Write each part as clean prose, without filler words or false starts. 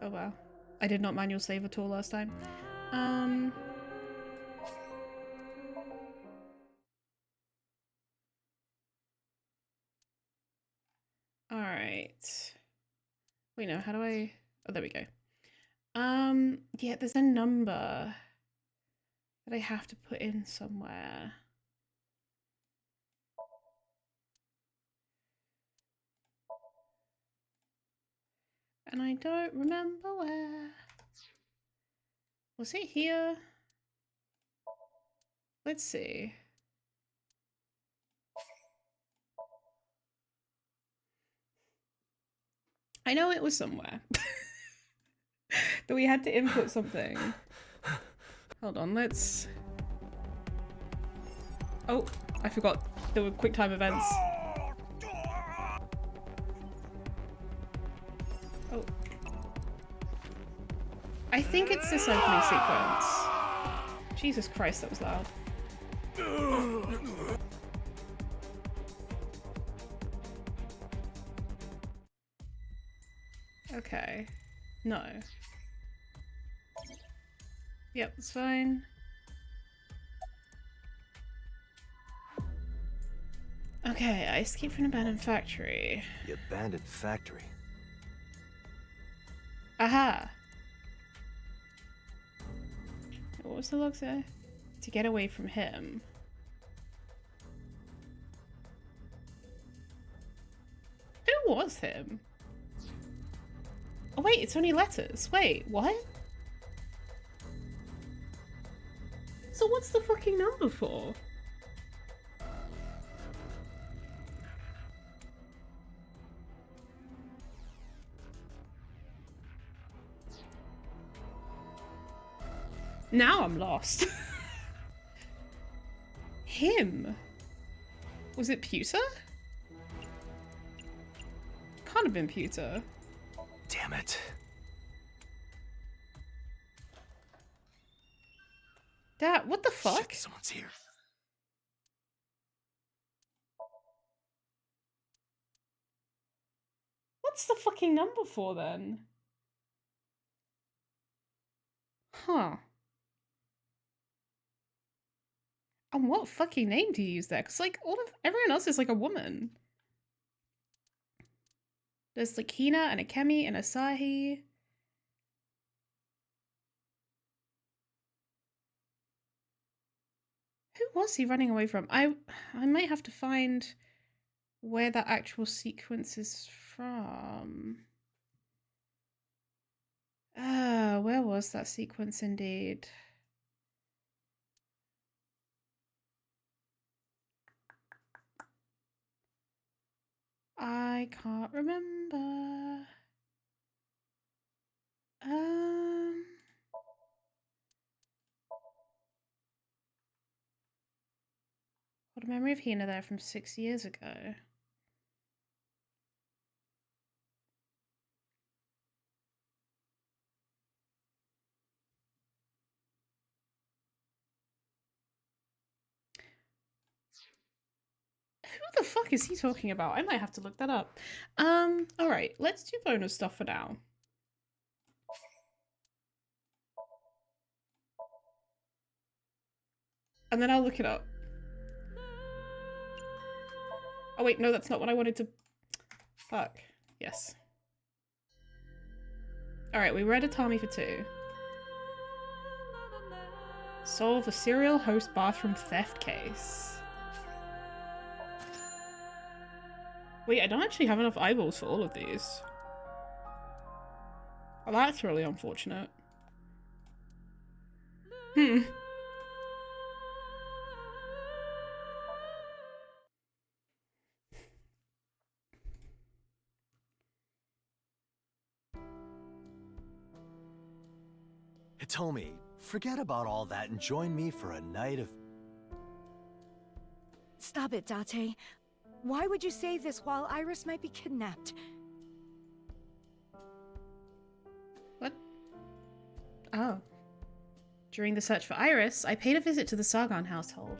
Oh wow. I did not manual save at all last time. Alright. Wait, no, how do I... Oh, there we go. Yeah, there's a number that I have to put in somewhere. And I don't remember where. Was it here? Let's see. I know it was somewhere. That we had to input something. Hold on, let's... Oh, I forgot there were quick time events. Oh. I think it's this opening sequence. Jesus Christ, that was loud. Okay. No. Yep, it's fine. Okay, I escaped from an abandoned factory. The abandoned factory? Aha! What was the log say? To get away from him. Who was him? Oh wait, it's only letters. Wait, what? So what's the fucking number for? Now I'm lost. Him? Was it Pewter? Can't have been Pewter. Damn it. Dad, what the fuck? Shit, someone's here. What's the fucking number for then? Huh. And what fucking name do you use there? Because, like, everyone else is, like, a woman. There's, like, Hina and Akemi and Asahi. Who was he running away from? I might have to find where that actual sequence is from. Where was that sequence indeed? I can't remember. What a memory of Hina there from 6 years ago. Who the fuck is he talking about? I might have to look that up. Alright, let's do bonus stuff for now. And then I'll look it up. Oh wait, no, that's not what I wanted to... Fuck. Yes. Alright, we read Atami for 2. Solve the serial host bathroom theft case. Wait, I don't actually have enough eyeballs for all of these. Well, that's really unfortunate. Hitomi, forget about all that and join me for a night of... Stop it, Date. Why would you say this while Iris might be kidnapped? What? Oh. During the search for Iris, I paid a visit to the Sargon household.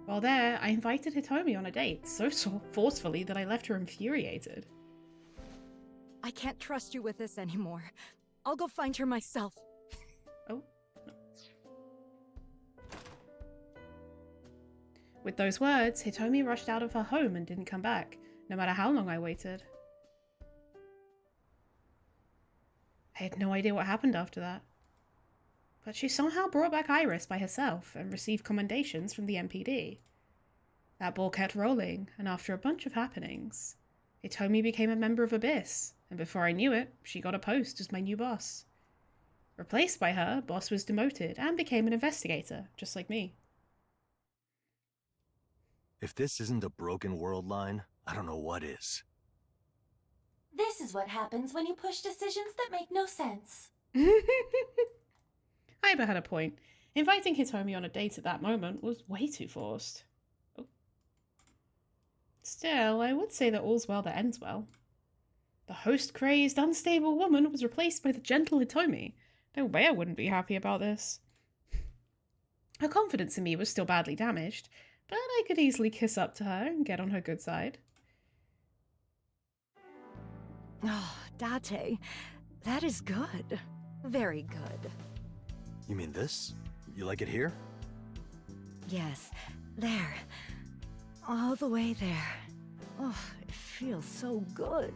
While there, I invited Hitomi on a date, so forcefully that I left her infuriated. I can't trust you with this anymore. I'll go find her myself. Oh. With those words, Hitomi rushed out of her home and didn't come back, no matter how long I waited. I had no idea what happened after that. But she somehow brought back Iris by herself and received commendations from the MPD. That ball kept rolling, and after a bunch of happenings, Hitomi became a member of Abyss, and before I knew it, she got a post as my new boss. Replaced by her, Boss was demoted and became an investigator, just like me. If this isn't a broken world line, I don't know what is. This is what happens when you push decisions that make no sense. Aiba had a point. Inviting Hitomi on a date at that moment was way too forced. Oh. Still, I would say that all's well that ends well. The host-crazed, unstable woman was replaced by the gentle Hitomi. No way I wouldn't be happy about this. Her confidence in me was still badly damaged, but I could easily kiss up to her and get on her good side. Oh, Date, that is good. Very good. You mean this? You like it here? Yes, there. All the way there. Oh, it feels so good.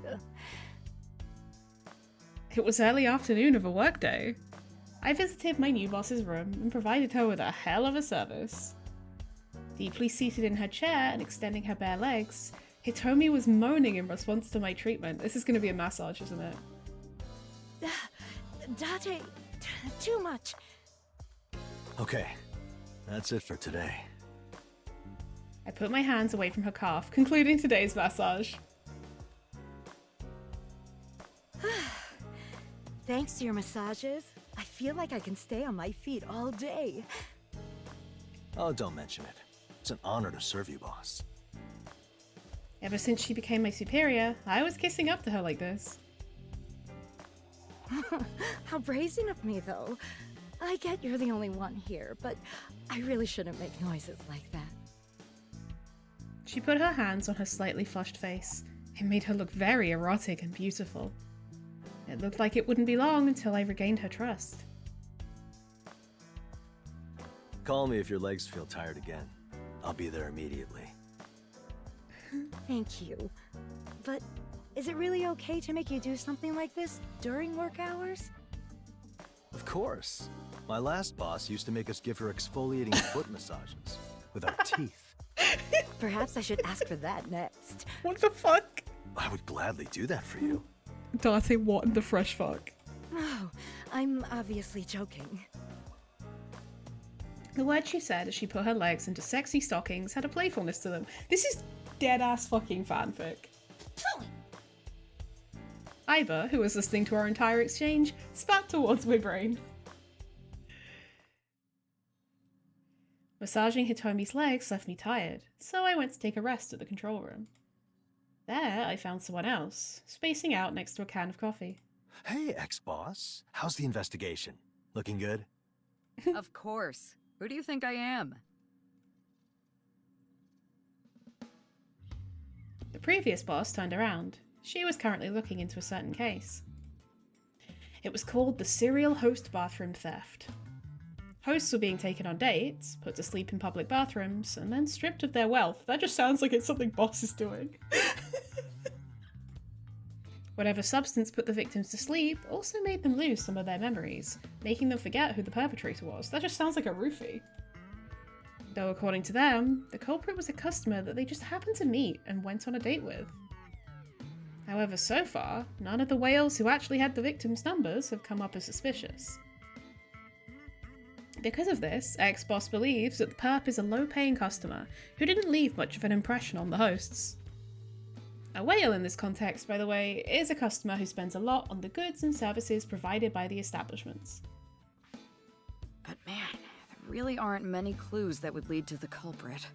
It was early afternoon of a workday. I visited my new boss's room and provided her with a hell of a service. Deeply seated in her chair and extending her bare legs, Hitomi was moaning in response to my treatment. This is going to be a massage, isn't it? Date, too much. Okay, that's it for today. I put my hands away from her calf, concluding today's massage. Thanks to your massages, I feel like I can stay on my feet all day. Oh, don't mention it. It's an honor to serve you, boss. Ever since she became my superior, I was kissing up to her like this. How brazen of me, though. I get you're the only one here, but I really shouldn't make noises like that. She put her hands on her slightly flushed face. It made her look very erotic and beautiful. It looked like it wouldn't be long until I regained her trust. Call me if your legs feel tired again. I'll be there immediately. Thank you. But is it really okay to make you do something like this during work hours? Of course. My last boss used to make us give her exfoliating foot massages with our teeth. Perhaps I should ask for that next. What the fuck? I would gladly do that for you. Date, what in the fresh fuck? Oh, I'm obviously joking. The words she said as she put her legs into sexy stockings had a playfulness to them. This is dead-ass fucking fanfic. Aiba, who was listening to our entire exchange, spat towards my brain. Massaging Hitomi's legs left me tired, so I went to take a rest at the control room. There, I found someone else, spacing out next to a can of coffee. Hey, ex-boss. How's the investigation? Looking good? Of course. Who do you think I am? The previous boss turned around. She was currently looking into a certain case. It was called the Serial Host Bathroom Theft. Hosts were being taken on dates, put to sleep in public bathrooms, and then stripped of their wealth. That just sounds like it's something Boss is doing. Whatever substance put the victims to sleep also made them lose some of their memories, making them forget who the perpetrator was. That just sounds like a roofie. Though according to them, the culprit was a customer that they just happened to meet and went on a date with. However, so far, none of the whales who actually had the victims' numbers have come up as suspicious. Because of this, ex-boss believes that the perp is a low-paying customer who didn't leave much of an impression on the hosts. A whale in this context, by the way, is a customer who spends a lot on the goods and services provided by the establishments. But man, there really aren't many clues that would lead to the culprit.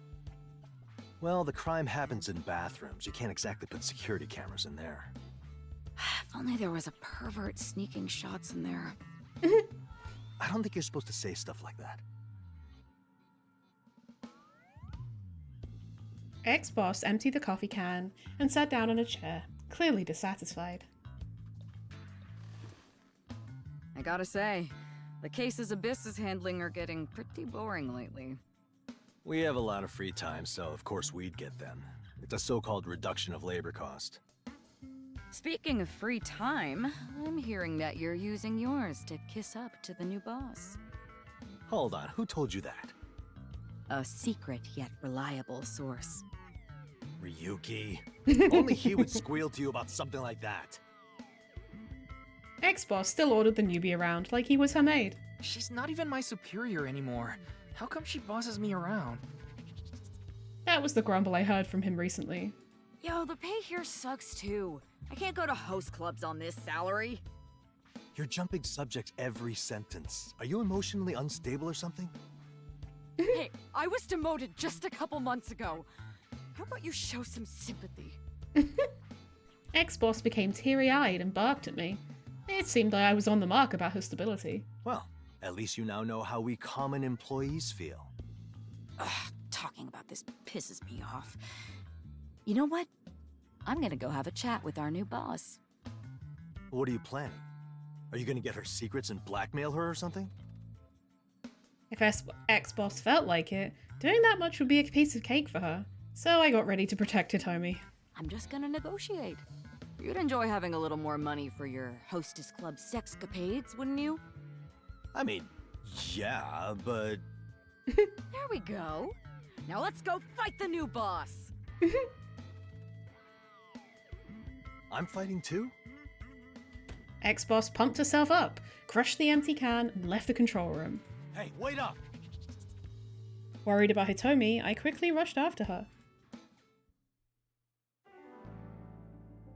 Well, the crime happens in bathrooms. You can't exactly put security cameras in there. If only there was a pervert sneaking shots in there. I don't think you're supposed to say stuff like that. Ex-boss emptied the coffee can and sat down on a chair, clearly dissatisfied. I gotta say, the cases Abyss is handling are getting pretty boring lately. We have a lot of free time, so of course we'd get them. It's a so-called reduction of labor cost. Speaking of free time, I'm hearing that you're using yours to kiss up to the new boss. Hold on, who told you that? A secret yet reliable source. Ryuki? Only he would squeal to you about something like that. Ex-boss still ordered the newbie around like he was her maid. She's not even my superior anymore. How come she bosses me around? That was the grumble I heard from him recently. Yo, the pay here sucks too. I can't go to host clubs on this salary. You're jumping subjects every sentence. Are you emotionally unstable or something? Hey, I was demoted just a couple months ago. How about you show some sympathy? Ex-boss became teary-eyed and barked at me. It seemed like I was on the mark about her stability. Well, at least you now know how we common employees feel. Ugh, talking about this pisses me off. You know what? I'm gonna go have a chat with our new boss. What are you planning? Are you gonna get her secrets and blackmail her or something? If ex-boss felt like it, doing that much would be a piece of cake for her. So I got ready to protect Hitomi. I'm just gonna negotiate. You'd enjoy having a little more money for your hostess club sexcapades, wouldn't you? I mean, yeah, but... There we go. Now let's go fight the new boss. I'm fighting too? Ex-boss pumped herself up, crushed the empty can, and left the control room. Hey, wait up! Worried about Hitomi, I quickly rushed after her.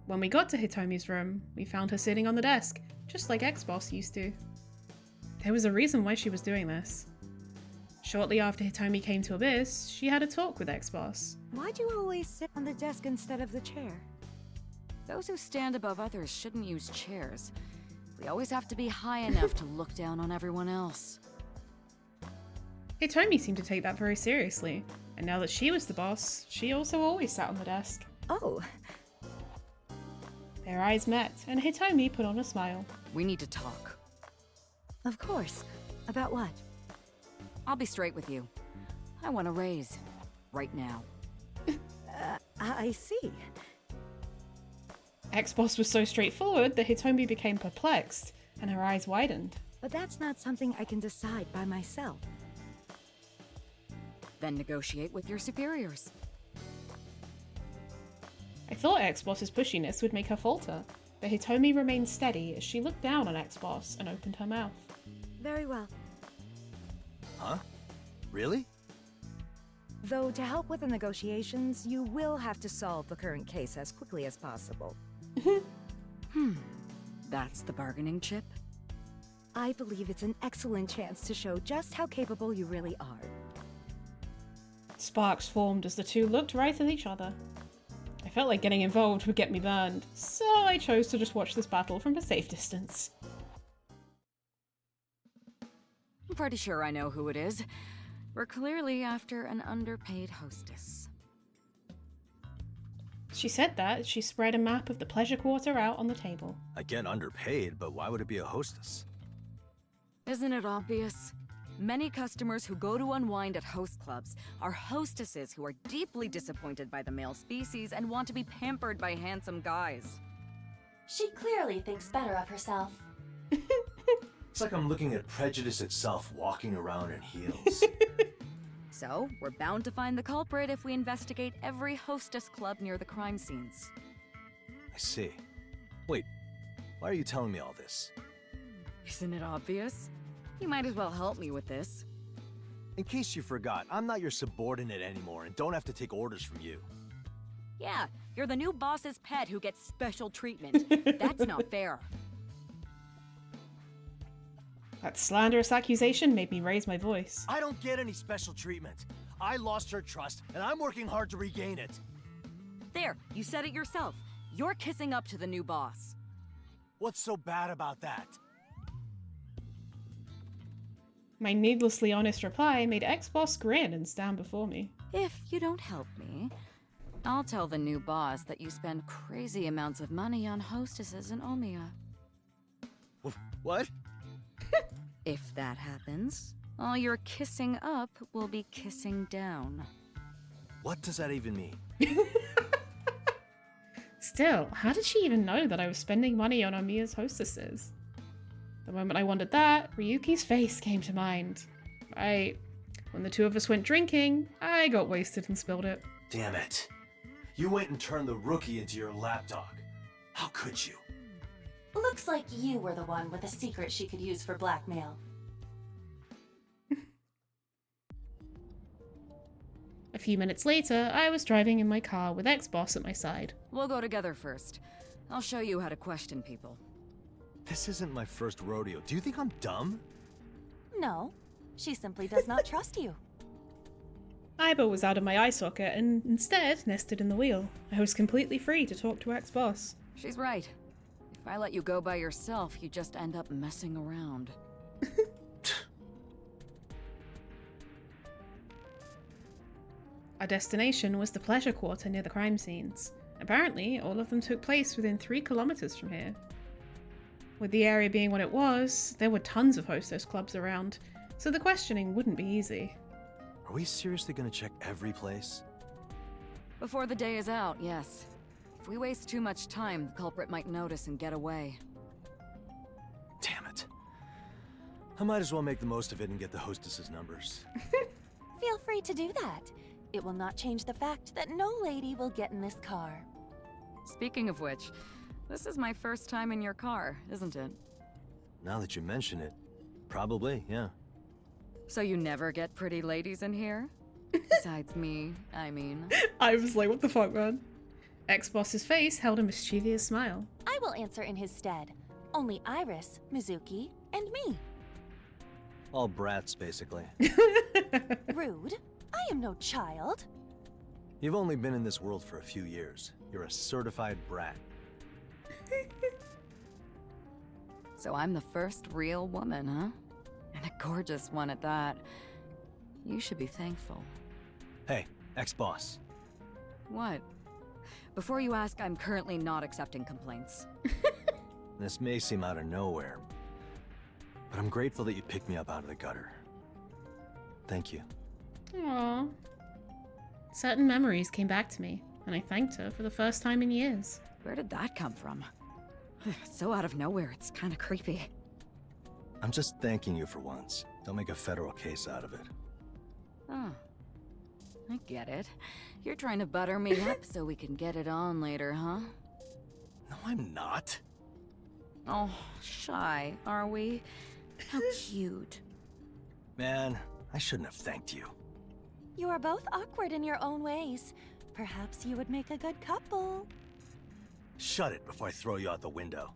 When we got to Hitomi's room, we found her sitting on the desk, just like ex-boss used to. There was a reason why she was doing this. Shortly after Hitomi came to Abyss, she had a talk with ex-boss. Why'd you always sit on the desk instead of the chair? Those who stand above others shouldn't use chairs. We always have to be high enough to look down on everyone else. Hitomi seemed to take that very seriously, and now that she was the boss, she also always sat on the desk. Oh, Their eyes met, and Hitomi put on a smile. We need to talk. of course. About what? I'll be straight with you. I want a raise. Right now. I see. Ex-boss was so straightforward that Hitomi became perplexed, and her eyes widened. But that's not something I can decide by myself. Then negotiate with your superiors. I thought ex-boss's pushiness would make her falter, but Hitomi remained steady as she looked down on ex-boss and opened her mouth. Very well. Huh? Really? Though to help with the negotiations, you will have to solve the current case as quickly as possible. That's the bargaining chip? I believe it's an excellent chance to show just how capable you really are. Sparks formed as the two looked right at each other. I felt like getting involved would get me burned, so I chose to just watch this battle from a safe distance. I'm pretty sure I know who it is. We're clearly after an underpaid hostess. She said that as she spread a map of the pleasure quarter out on the table. I get underpaid, but why would it be a hostess? Isn't it obvious? Many customers who go to unwind at host clubs are hostesses who are deeply disappointed by the male species and want to be pampered by handsome guys. She clearly thinks better of herself. It's like I'm looking at prejudice itself walking around in heels. So, we're bound to find the culprit if we investigate every hostess club near the crime scenes. I see. Wait, why are you telling me all this? Isn't it obvious? You might as well help me with this. In case you forgot, I'm not your subordinate anymore and don't have to take orders from you. Yeah, you're the new boss's pet who gets special treatment. That's not fair. That slanderous accusation made me raise my voice. I don't get any special treatment. I lost her trust, and I'm working hard to regain it. There, you said it yourself. You're kissing up to the new boss. What's so bad about that? My needlessly honest reply made ex-boss grin and stand before me. If you don't help me, I'll tell the new boss that you spend crazy amounts of money on hostesses in Omiya. What? If that happens, all your kissing up will be kissing down. What does that even mean? Still, how did she even know that I was spending money on Omiya's hostesses? The moment I wondered that, Ryuki's face came to mind. Right. When the two of us went drinking, I got wasted and spilled it. Damn it. You went and turned the rookie into your lapdog. How could you? Looks like you were the one with a secret she could use for blackmail. A few minutes later, I was driving in my car with ex-boss at my side. We'll go together first. I'll show you how to question people. This isn't my first rodeo. Do you think I'm dumb? No, she simply does not trust you. Aiba was out of my eye socket and instead nested in the wheel. I was completely free to talk to ex-boss. She's right. If I let you go by yourself, you just end up messing around. Our destination was the pleasure quarter near the crime scenes. Apparently, all of them took place within 3 kilometers from here. With the area being what it was, there were tons of hostess clubs around, so the questioning wouldn't be easy. Are we seriously gonna check every place? Before the day is out, yes. If we waste too much time, the culprit might notice and get away. Damn it. I might as well make the most of it and get the hostess's numbers. Feel free to do that. It will not change the fact that no lady will get in this car. Speaking of which, this is my first time in your car, isn't it? Now that you mention it, probably, yeah. So you never get pretty ladies in here? Besides me, I mean. I was like, what the fuck, man? Ex-boss's face held a mischievous smile. I will answer in his stead. Only Iris, Mizuki, and me. All brats, basically. Rude. I am no child. You've only been in this world for a few years. You're a certified brat. So I'm the first real woman, huh? And a gorgeous one at that. You should be thankful. Hey, ex-boss. What? Before you ask, I'm currently not accepting complaints. This may seem out of nowhere, but I'm grateful that you picked me up out of the gutter. Thank you. Aww. Certain memories came back to me, and I thanked her for the first time in years. Where did that come from? So out of nowhere, it's kind of creepy. I'm just thanking you for once. Don't make a federal case out of it. Oh. I get it. You're trying to butter me up so we can get it on later, huh? No, I'm not. Oh, shy, are we? How cute. Man, I shouldn't have thanked you. You are both awkward in your own ways. Perhaps you would make a good couple. Shut it before I throw you out the window.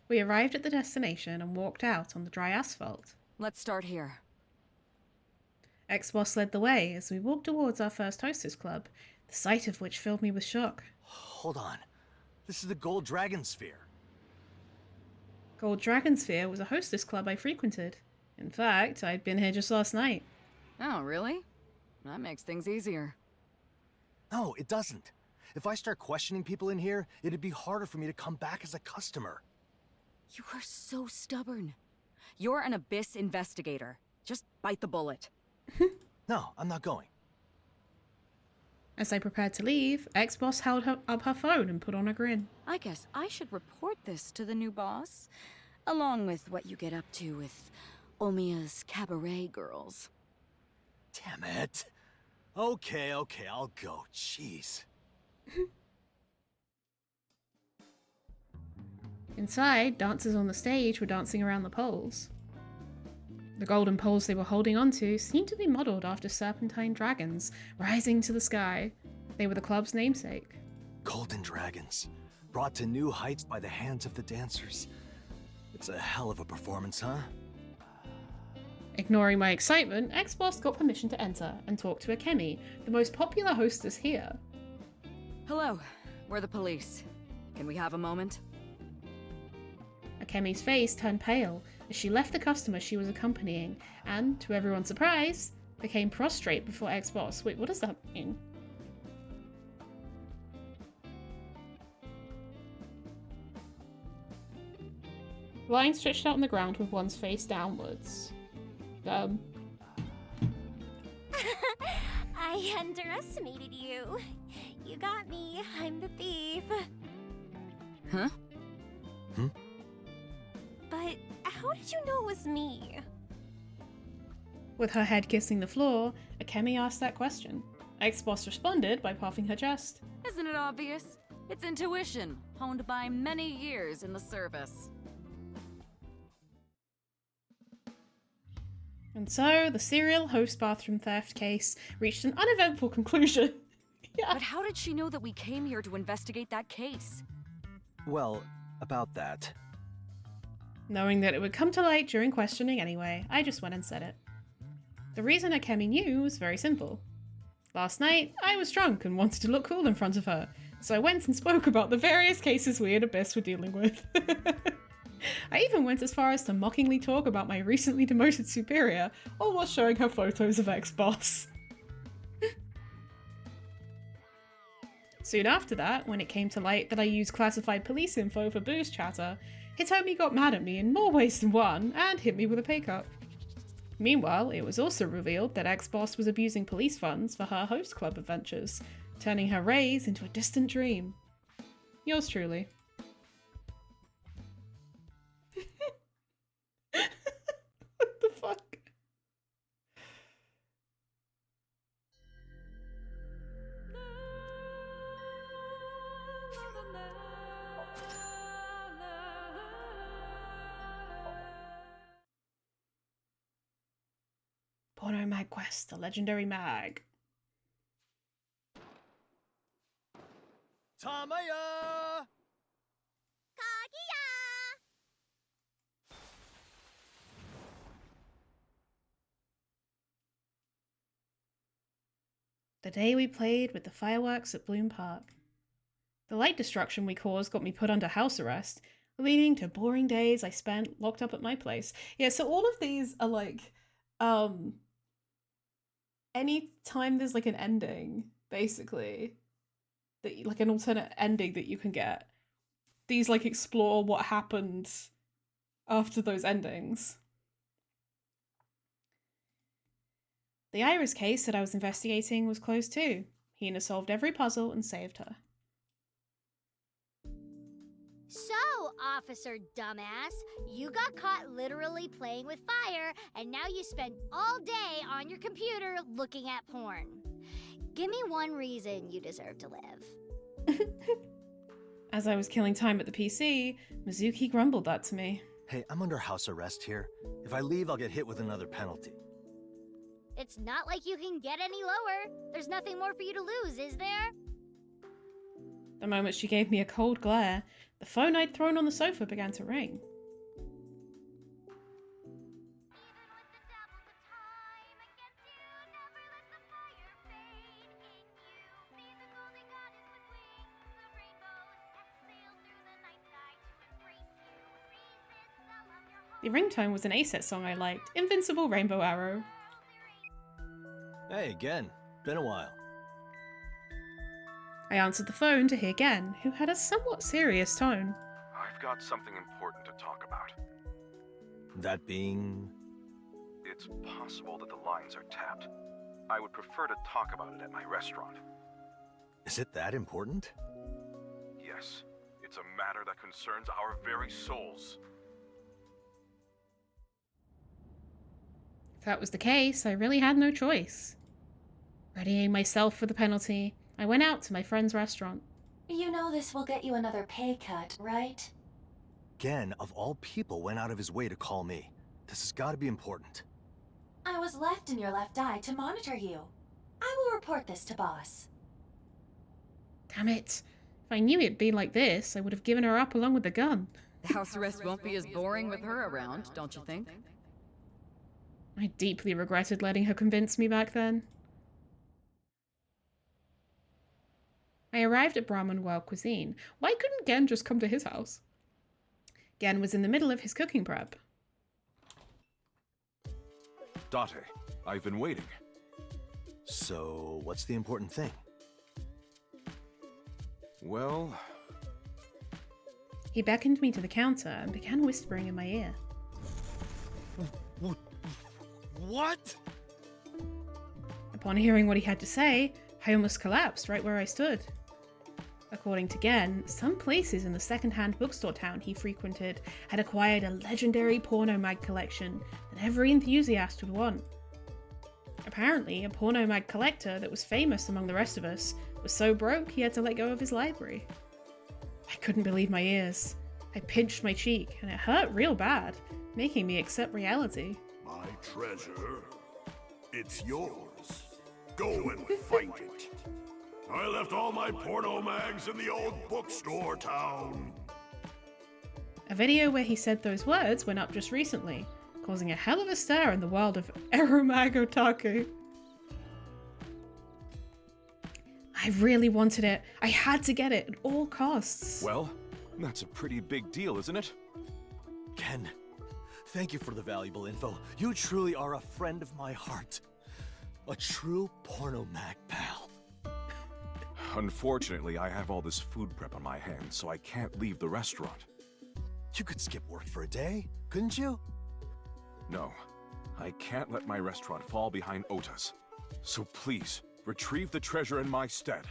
We arrived at the destination and walked out on the dry asphalt. Let's start here. Ex-boss led the way as we walked towards our first hostess club, the sight of which filled me with shock. Hold on. This is the Gold Dragon Sphere. Gold Dragon Sphere was a hostess club I frequented. In fact, I'd been here just last night. Oh, really? That makes things easier. No, it doesn't. If I start questioning people in here, it'd be harder for me to come back as a customer. You are so stubborn. You're an Abyss investigator. Just bite the bullet. No, I'm not going. As I prepared to leave, ex-boss held up her phone and put on a grin. I guess I should report this to the new boss, along with what you get up to with Omiya's cabaret girls. Damn it. Okay, I'll go. Jeez. Inside, dancers on the stage were dancing around the poles. The golden poles they were holding onto seemed to be modeled after serpentine dragons rising to the sky. They were the club's namesake. Golden dragons, brought to new heights by the hands of the dancers. It's a hell of a performance, huh? Ignoring my excitement, ex-boss got permission to enter and talk to Akemi, the most popular hostess here. Hello, we're the police. Can we have a moment? Akemi's face turned pale as she left the customer she was accompanying and, to everyone's surprise, became prostrate before ex-boss. Wait, what does that mean? lying stretched out on the ground with one's face downwards. I underestimated you. You got me. I'm the thief. Huh? But how did you know it was me? With her head kissing the floor, Akemi asked that question. Ex-boss responded by puffing her chest. Isn't it obvious? It's intuition, honed by many years in the service. And so, the serial host bathroom theft case reached an uneventful conclusion. Yeah. But how did she know that we came here to investigate that case? Well, about that. Knowing that it would come to light during questioning anyway, I just went and said it. The reason Akemi knew was very simple. Last night, I was drunk and wanted to look cool in front of her, so I went and spoke about the various cases we at Abyss were dealing with. I even went as far as to mockingly talk about my recently demoted superior, all while showing her photos of ex-boss. Soon after that, when it came to light that I used classified police info for booze chatter, Hitomi got mad at me in more ways than one and hit me with a pay cut. Meanwhile, it was also revealed that ex-boss was abusing police funds for her host club adventures, turning her raise into a distant dream. Yours truly. What the fuck? Porno Mag Quest, the legendary mag. Tamaya! The day we played with the fireworks at Bloom Park. The light destruction we caused got me put under house arrest, leading to boring days I spent locked up at my place. Yeah, so all of these are like, any time there's like an ending, basically, that like an alternate ending that you can get, these like explore what happened after those endings. The Iris case that I was investigating was closed too. Hina solved every puzzle and saved her. So, Officer Dumbass, you got caught literally playing with fire, and now you spend all day on your computer looking at porn. Give me one reason you deserve to live. As I was killing time at the PC, Mizuki grumbled that to me. Hey, I'm under house arrest here. If I leave, I'll get hit with another penalty. It's not like you can get any lower. There's nothing more for you to lose, is there? The moment she gave me a cold glare, the phone I'd thrown on the sofa began to ring. The ringtone was an A-set song I liked, Invincible Rainbow Arrow. Hey, Gen. Been a while. I answered the phone to hear Gen, who had a somewhat serious tone. I've got something important to talk about. That being... It's possible that the lines are tapped. I would prefer to talk about it at my restaurant. Is it that important? Yes, it's a matter that concerns our very souls. If that was the case, I really had no choice. Readying myself for the penalty, I went out to my friend's restaurant. You know this will get you another pay cut, right? Gen, of all people, went out of his way to call me. This has got to be important. I was left in your left eye to monitor you. I will report this to boss. Damn it. If I knew it'd be like this, I would have given her up along with the gun. The house arrest won't be as boring with her around, don't you think? I deeply regretted letting her convince me back then. I arrived at Brahmin World Cuisine. Why couldn't Gen just come to his house? Gen was in the middle of his cooking prep. Date, I've been waiting. So, what's the important thing? Well... He beckoned me to the counter and began whispering in my ear. What? Upon hearing what he had to say, I almost collapsed right where I stood. According to Gen, some places in the second-hand bookstore town he frequented had acquired a legendary porno mag collection that every enthusiast would want. Apparently, a porno mag collector that was famous among the rest of us was so broke he had to let go of his library. I couldn't believe my ears. I pinched my cheek, and it hurt real bad, making me accept reality. My treasure, it's yours. Go and find it. I left all my porno mags in the old bookstore town. A video where he said those words went up just recently, causing a hell of a stir in the world of Eromag Otaku. I really wanted it. I had to get it at all costs. Well, that's a pretty big deal, isn't it? Ken, thank you for the valuable info. You truly are a friend of my heart. A true porno mag pal. Unfortunately, I have all this food prep on my hands, so I can't leave the restaurant. You could skip work for a day, couldn't you? No, I can't let my restaurant fall behind Ota's. So please, retrieve the treasure in my stead.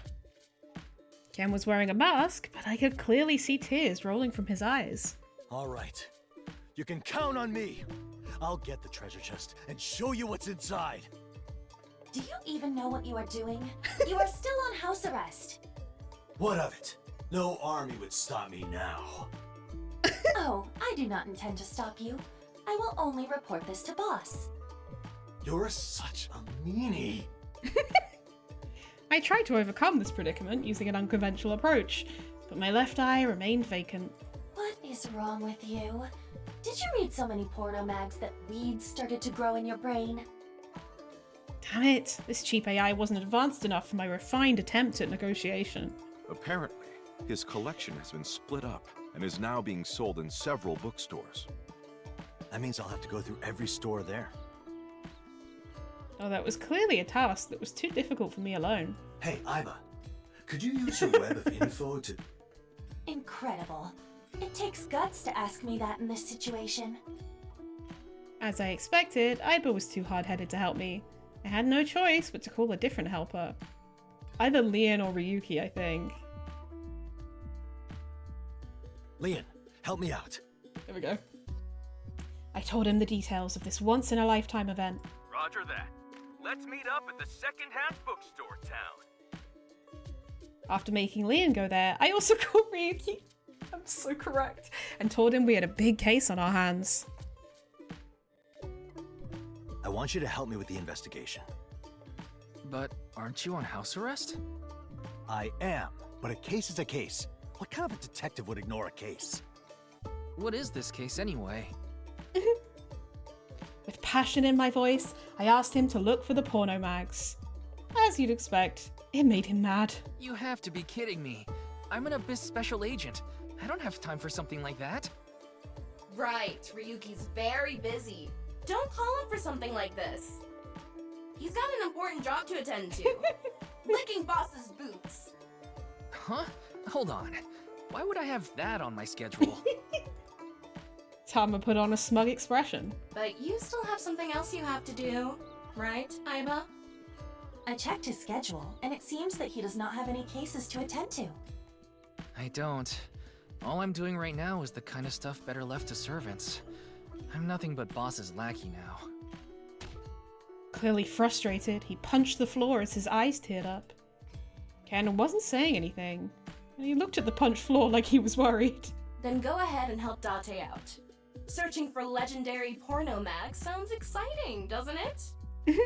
Ken was wearing a mask, but I could clearly see tears rolling from his eyes. All right. You can count on me. I'll get the treasure chest and show you what's inside. Do you even know what you are doing? You are still on house arrest. What of it? No army would stop me now. Oh, I do not intend to stop you. I will only report this to boss. You're such a meanie. I tried to overcome this predicament using an unconventional approach, but my left eye remained vacant. What is wrong with you? Did you read so many porno mags that weeds started to grow in your brain? Damn it, this cheap AI wasn't advanced enough for my refined attempt at negotiation. Apparently, his collection has been split up and is now being sold in several bookstores. That means I'll have to go through every store there. Oh, that was clearly a task that was too difficult for me alone. Hey, Iba, could you use your web of info to... Incredible. It takes guts to ask me that in this situation. As I expected, Aiba was too hard-headed to help me. I had no choice but to call a different helper. Either Leon or Ryuki, I think. Leon, help me out. There we go. I told him the details of this once-in-a-lifetime event. Roger that. Let's meet up at the second-hand bookstore town. After making Leon go there, I also called Ryuki. I'm so correct. And told him we had a big case on our hands. I want you to help me with the investigation. But aren't you on house arrest? I am, but a case is a case. What kind of a detective would ignore a case? What is this case anyway? With passion in my voice, I asked him to look for the porno mags. As you'd expect, it made him mad. You have to be kidding me. I'm an Abyss special agent. I don't have time for something like that. Right, Ryuki's very busy. Don't call him for something like this. He's got an important job to attend to. Licking boss's boots. Huh? Hold on. Why would I have that on my schedule? Tama put on a smug expression. But you still have something else you have to do, right, Aiba? I checked his schedule, and it seems that he does not have any cases to attend to. I don't. All I'm doing right now is the kind of stuff better left to servants. I'm nothing but boss's lackey now. Clearly frustrated, he punched the floor as his eyes teared up. Ken wasn't saying anything, and he looked at the punched floor like he was worried. Then go ahead and help Date out. Searching for legendary porno mags sounds exciting, doesn't it?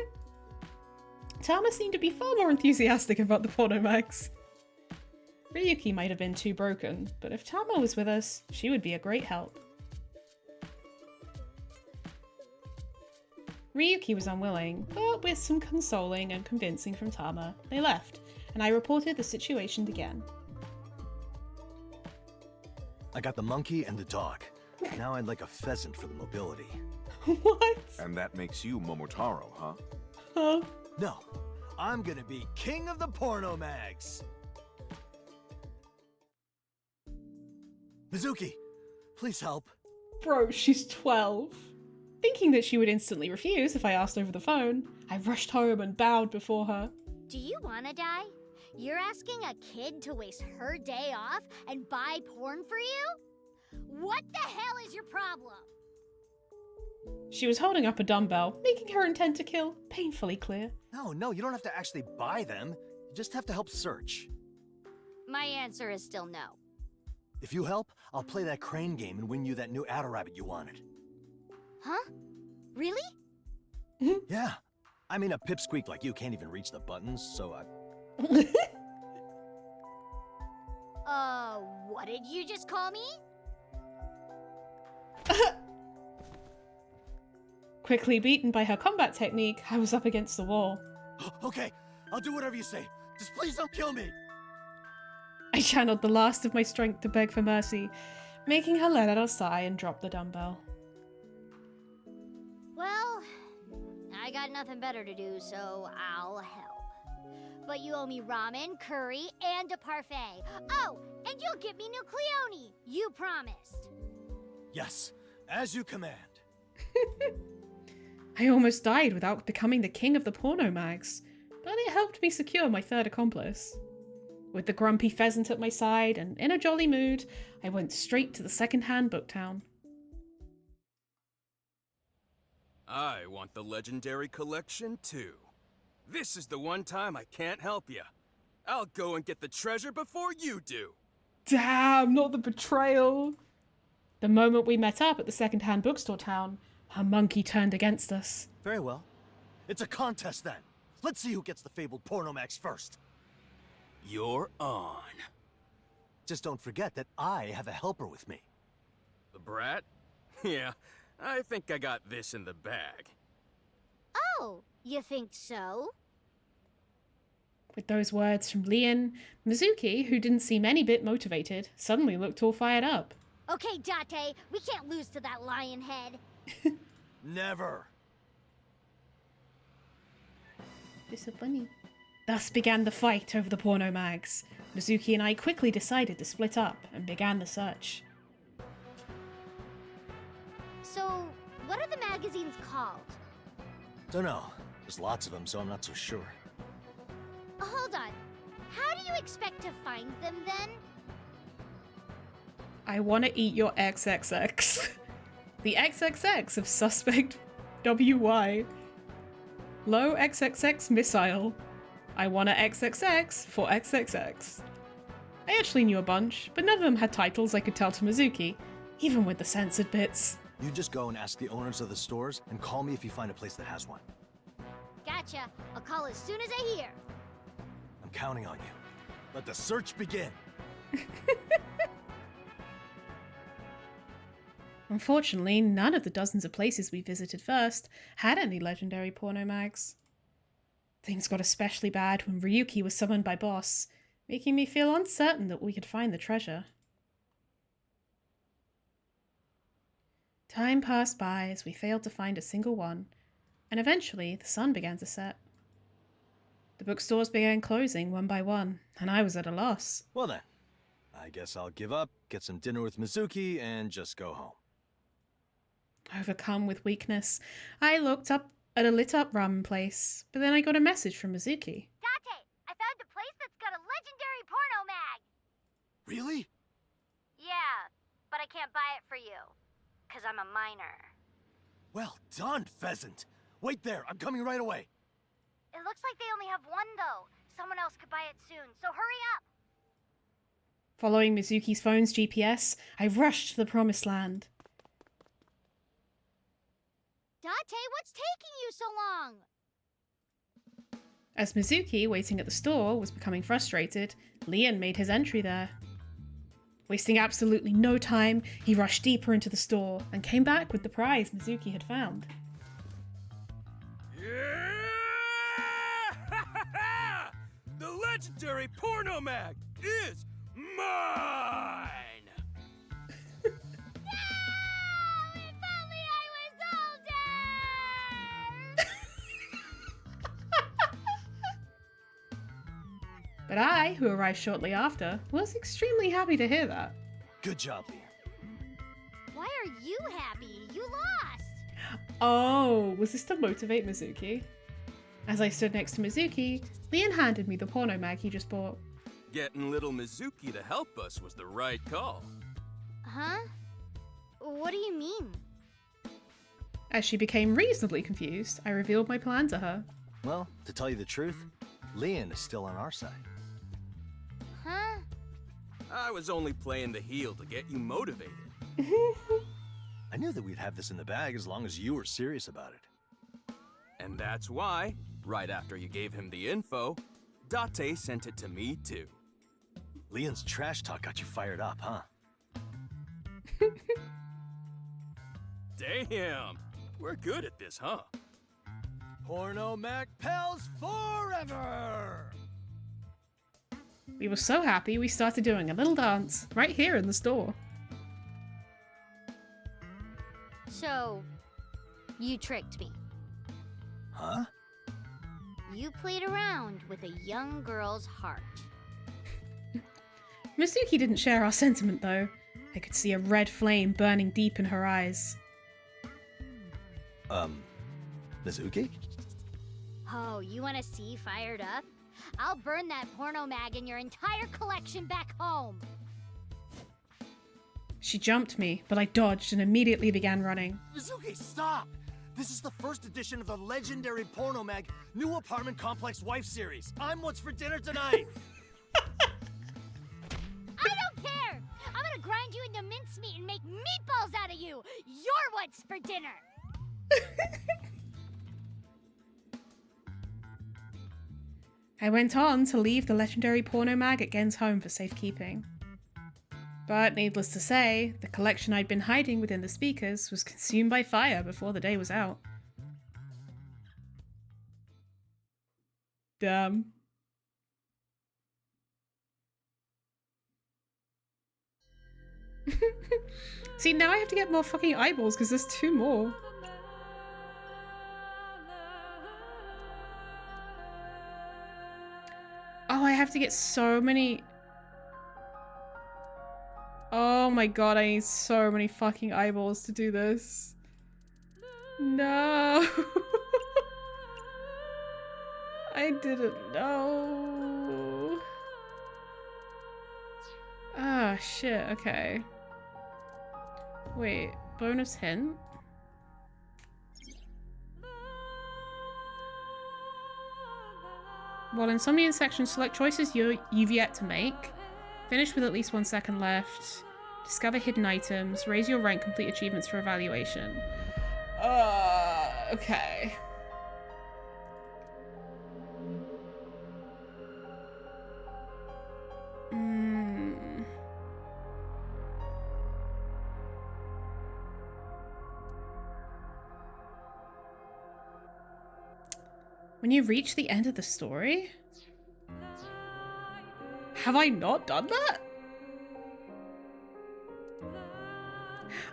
Tama seemed to be far more enthusiastic about the porno mags. Ryuki might have been too broken, but if Tama was with us, she would be a great help. Ryuki was unwilling, but with some consoling and convincing from Tama, they left, and I reported the situation again. I got the monkey and the dog. Now I'd like a pheasant for the mobility. What? And that makes you Momotaro, huh? Huh? No, I'm gonna be king of the porno mags. Mizuki, please help. Bro, she's 12. Thinking that she would instantly refuse if I asked over the phone, I rushed home and bowed before her. Do you wanna die? You're asking a kid to waste her day off and buy porn for you? What the hell is your problem? She was holding up a dumbbell, making her intent to kill painfully clear. No, you don't have to actually buy them. You just have to help search. My answer is still no. If you help, I'll play that crane game and win you that new Adder Rabbit you wanted. Huh? Really? Yeah. I mean, a pipsqueak like you can't even reach the buttons, so I... What did you just call me? Quickly beaten by her combat technique, I was up against the wall. Okay, I'll do whatever you say. Just please don't kill me. I channeled the last of my strength to beg for mercy, making her let out a sigh and drop the dumbbell. Well, I got nothing better to do, so I'll help. But you owe me ramen, curry, and a parfait. Oh, and you'll get me nucleone. You promised. Yes, as you command. I almost died without becoming the king of the porno mags, but it helped me secure my third accomplice. With the grumpy pheasant at my side and in a jolly mood, I went straight to the second-hand book town. I want the legendary collection too. This is the one time I can't help you. I'll go and get the treasure before you do. Damn, not the betrayal. The moment we met up at the second-hand bookstore town, her monkey turned against us. Very well. It's a contest then. Let's see who gets the fabled Pornomax first. You're on. Just don't forget that I have a helper with me. The brat? Yeah, I think I got this in the bag. Oh, you think so? With those words from Leon, Mizuki, who didn't seem any bit motivated, suddenly looked all fired up. Okay, Date, we can't lose to that lion head. Never. It's a bunny. Thus began the fight over the porno mags. Mizuki and I quickly decided to split up and began the search. So, what are the magazines called? Dunno. There's lots of them, so I'm not so sure. Hold on. How do you expect to find them then? I want to eat your XXX. The XXX of suspect WY. Low XXX missile. I want a XXX for XXX. I actually knew a bunch, but none of them had titles I could tell to Mizuki, even with the censored bits. You just go and ask the owners of the stores and call me if you find a place that has one. Gotcha. I'll call as soon as I hear. I'm counting on you. Let the search begin. Unfortunately, none of the dozens of places we visited first had any legendary porno mags. Things got especially bad when Ryuki was summoned by Boss, making me feel uncertain that we could find the treasure. Time passed by as we failed to find a single one, and eventually the sun began to set. The bookstores began closing one by one, and I was at a loss. Well then, I guess I'll give up, get some dinner with Mizuki, and just go home. Overcome with weakness, I looked up at a lit-up ramen place, but then I got a message from Mizuki. Date, I found a place that's got a legendary porno mag. Really? Yeah, but I can't buy it for you, because I'm a minor. Well done, Pheasant. Wait there, I'm coming right away. It looks like they only have one, though. Someone else could buy it soon, so hurry up. Following Mizuki's phone's GPS, I rushed to the promised land. Date, what's taking you so long? As Mizuki, waiting at the store, was becoming frustrated, Leon made his entry there. Wasting absolutely no time, he rushed deeper into the store and came back with the prize Mizuki had found. Yeah! The legendary porno mag is mine! But I, who arrived shortly after, was extremely happy to hear that. Good job, Leon. Why are you happy? You lost! Oh, was this to motivate Mizuki? As I stood next to Mizuki, Leon handed me the porno mag he just bought. Getting little Mizuki to help us was the right call. Huh? What do you mean? As she became reasonably confused, I revealed my plan to her. Well, to tell you the truth, Leon is still on our side. Huh? I was only playing the heel to get you motivated. I knew that we'd have this in the bag as long as you were serious about it. And that's why, right after you gave him the info, Date sent it to me too. Leon's trash talk got you fired up, huh? Damn! We're good at this, huh? Porno Mac pals forever! We were so happy we started doing a little dance right here in the store. So, you tricked me. Huh? You played around with a young girl's heart. Mizuki didn't share our sentiment though. I could see a red flame burning deep in her eyes. Mizuki? Oh, you want to see fired up? I'll burn that porno mag and your entire collection back home. She jumped me, but I dodged and immediately began running. Mizuki, stop! This is the first edition of the legendary Porno Mag New Apartment Complex Wife Series. I'm what's for dinner tonight! I don't care! I'm gonna grind you into mincemeat and make meatballs out of you! You're what's for dinner! I went on to leave the legendary porno mag at Gen's home for safekeeping. But needless to say, the collection I'd been hiding within the speakers was consumed by fire before the day was out. Damn. See, now I have to get more fucking eyeballs because there's 2 more. Oh, I have to get so many... Oh my god, I need so many fucking eyeballs to do this. No. I didn't know. Ah, shit, okay. Wait, bonus hint? While in Somnium section, select choices you've yet to make. Finish with at least 1 second left. Discover hidden items. Raise your rank. Complete achievements for evaluation. Okay. When you reach the end of the story? Have I not done that?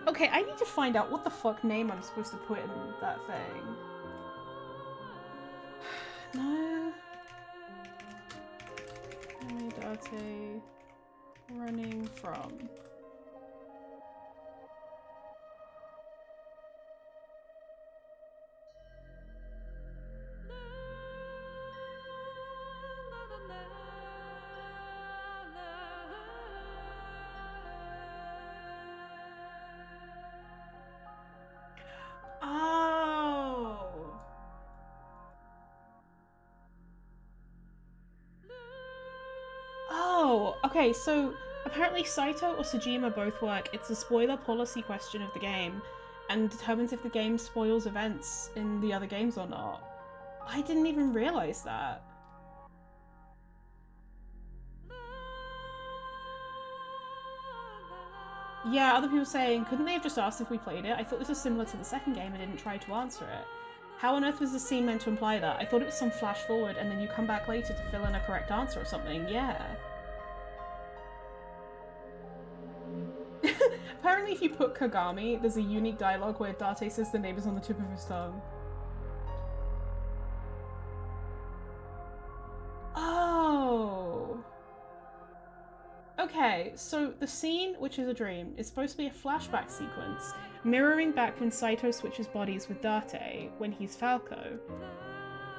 Okay, I need to find out what the fuck name I'm supposed to put in that thing. No. Date running from. Okay, so apparently Saito or Sejima both work. It's a spoiler policy question of the game and determines if the game spoils events in the other games or not. I didn't even realize that. Yeah, other people saying, couldn't they have just asked if we played it? I thought this was similar to the second game and didn't try to answer it. How on earth was the scene meant to imply that? I thought it was some flash forward and then you come back later to fill in a correct answer or something. Yeah. Apparently if you put Kagami, there's a unique dialogue where Date says the name is on the tip of his tongue. Oh. Okay, so the scene, which is a dream, is supposed to be a flashback sequence, mirroring back when Saito switches bodies with Date when he's Falco.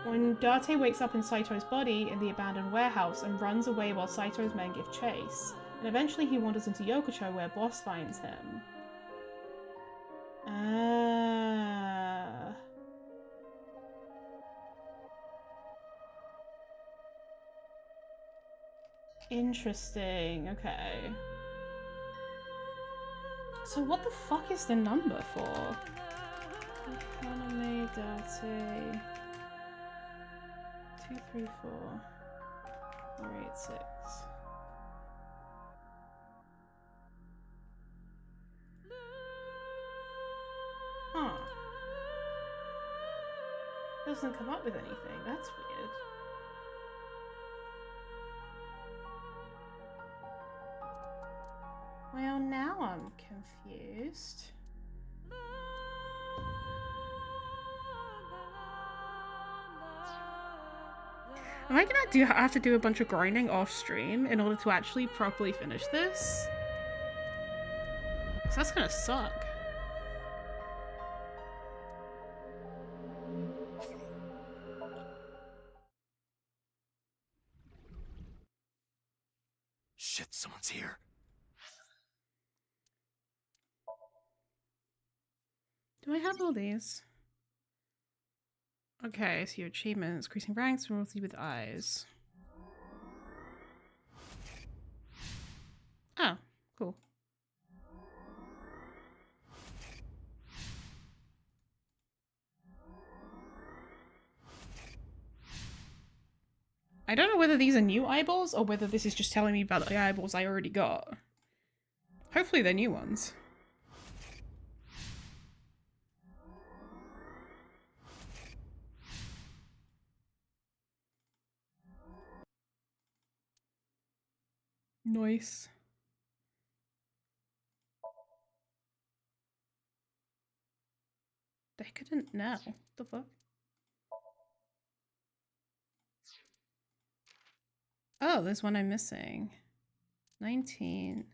When Date wakes up in Saito's body in the abandoned warehouse and runs away while Saito's men give chase, and eventually he wanders into Yokocho where Boss finds him. Interesting, okay. So what the fuck is the number for? Kaname Date 234 486. Huh. Doesn't come up with anything. That's weird. Well, now I'm confused. Am I gonna have to do a bunch of grinding off stream in order to actually properly finish this? 'Cause that's gonna suck. Shit, someone's here. Do I have all these? Okay, so your achievements, increasing ranks, royalty with eyes. Oh, cool. I don't know whether these are new eyeballs or whether this is just telling me about the eyeballs I already got. Hopefully they're new ones. Nice. They couldn't know. What the fuck? Oh, there's one I'm missing. 19.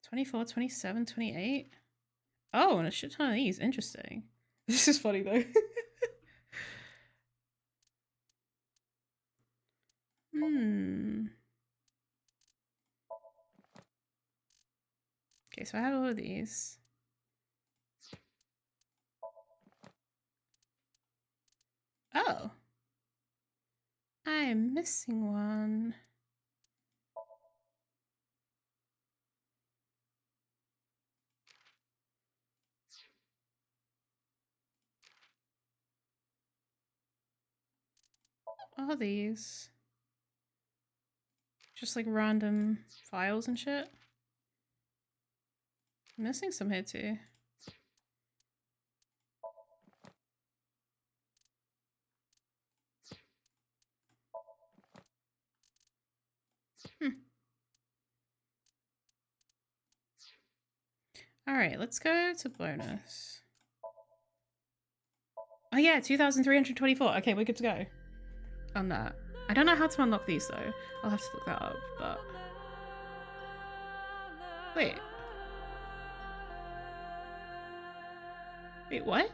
24, 27, 28. Oh, and a shit ton of these. Interesting. This is funny though. Okay, so I have all of these. Oh. I'm missing one. All these. Just like random files and shit. I'm missing some here too. Alright, let's go to bonus. Oh yeah, 2,324. Okay, we're good to go on that. I don't know how to unlock these though. I'll have to look that up, but... Wait. Wait, what?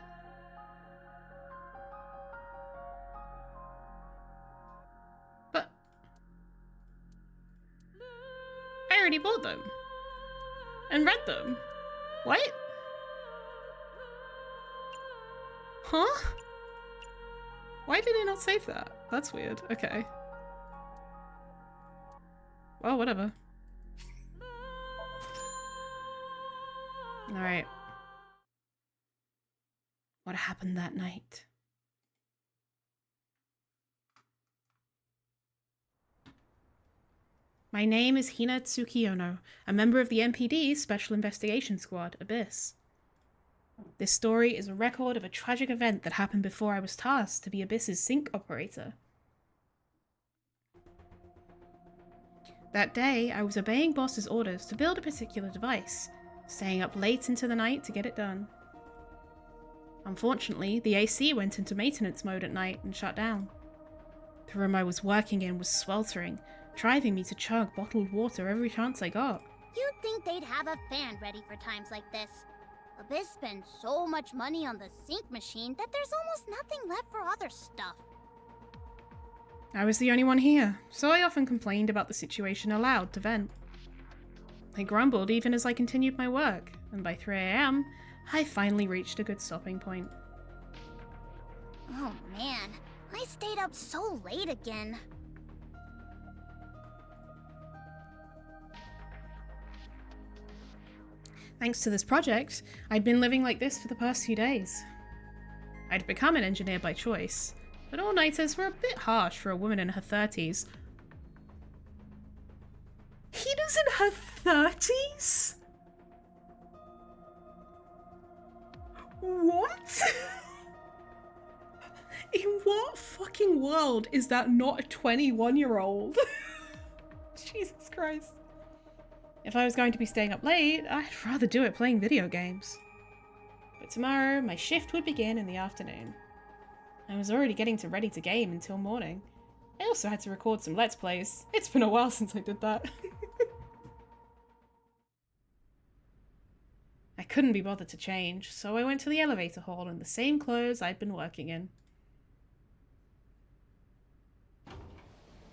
But... I already bought them. And read them. What? Huh? Why did it not save that? That's weird. Okay. Well, whatever. Alright. What happened that night? My name is Hina Tsukiyono, a member of the MPD's Special Investigation Squad, Abyss. This story is a record of a tragic event that happened before I was tasked to be Abyss's sync operator. That day, I was obeying Boss's orders to build a particular device, staying up late into the night to get it done. Unfortunately, the AC went into maintenance mode at night and shut down. The room I was working in was sweltering, driving me to chug bottled water every chance I got. You'd think they'd have a fan ready for times like this. Abyss spends so much money on the sink machine that there's almost nothing left for other stuff. I was the only one here, so I often complained about the situation aloud to vent. I grumbled even as I continued my work, and by 3 AM, I finally reached a good stopping point. Oh man, I stayed up so late again. Thanks to this project, I'd been living like this for the past few days. I'd become an engineer by choice, but all-nighters were a bit harsh for a woman in her 30s. Hina's in her 30s? What? In what fucking world is that not a 21-year-old? Jesus Christ. If I was going to be staying up late, I'd rather do it playing video games. But tomorrow, my shift would begin in the afternoon. I was already getting ready to game until morning. I also had to record some Let's Plays. It's been a while since I did that. I couldn't be bothered to change, so I went to the elevator hall in the same clothes I'd been working in.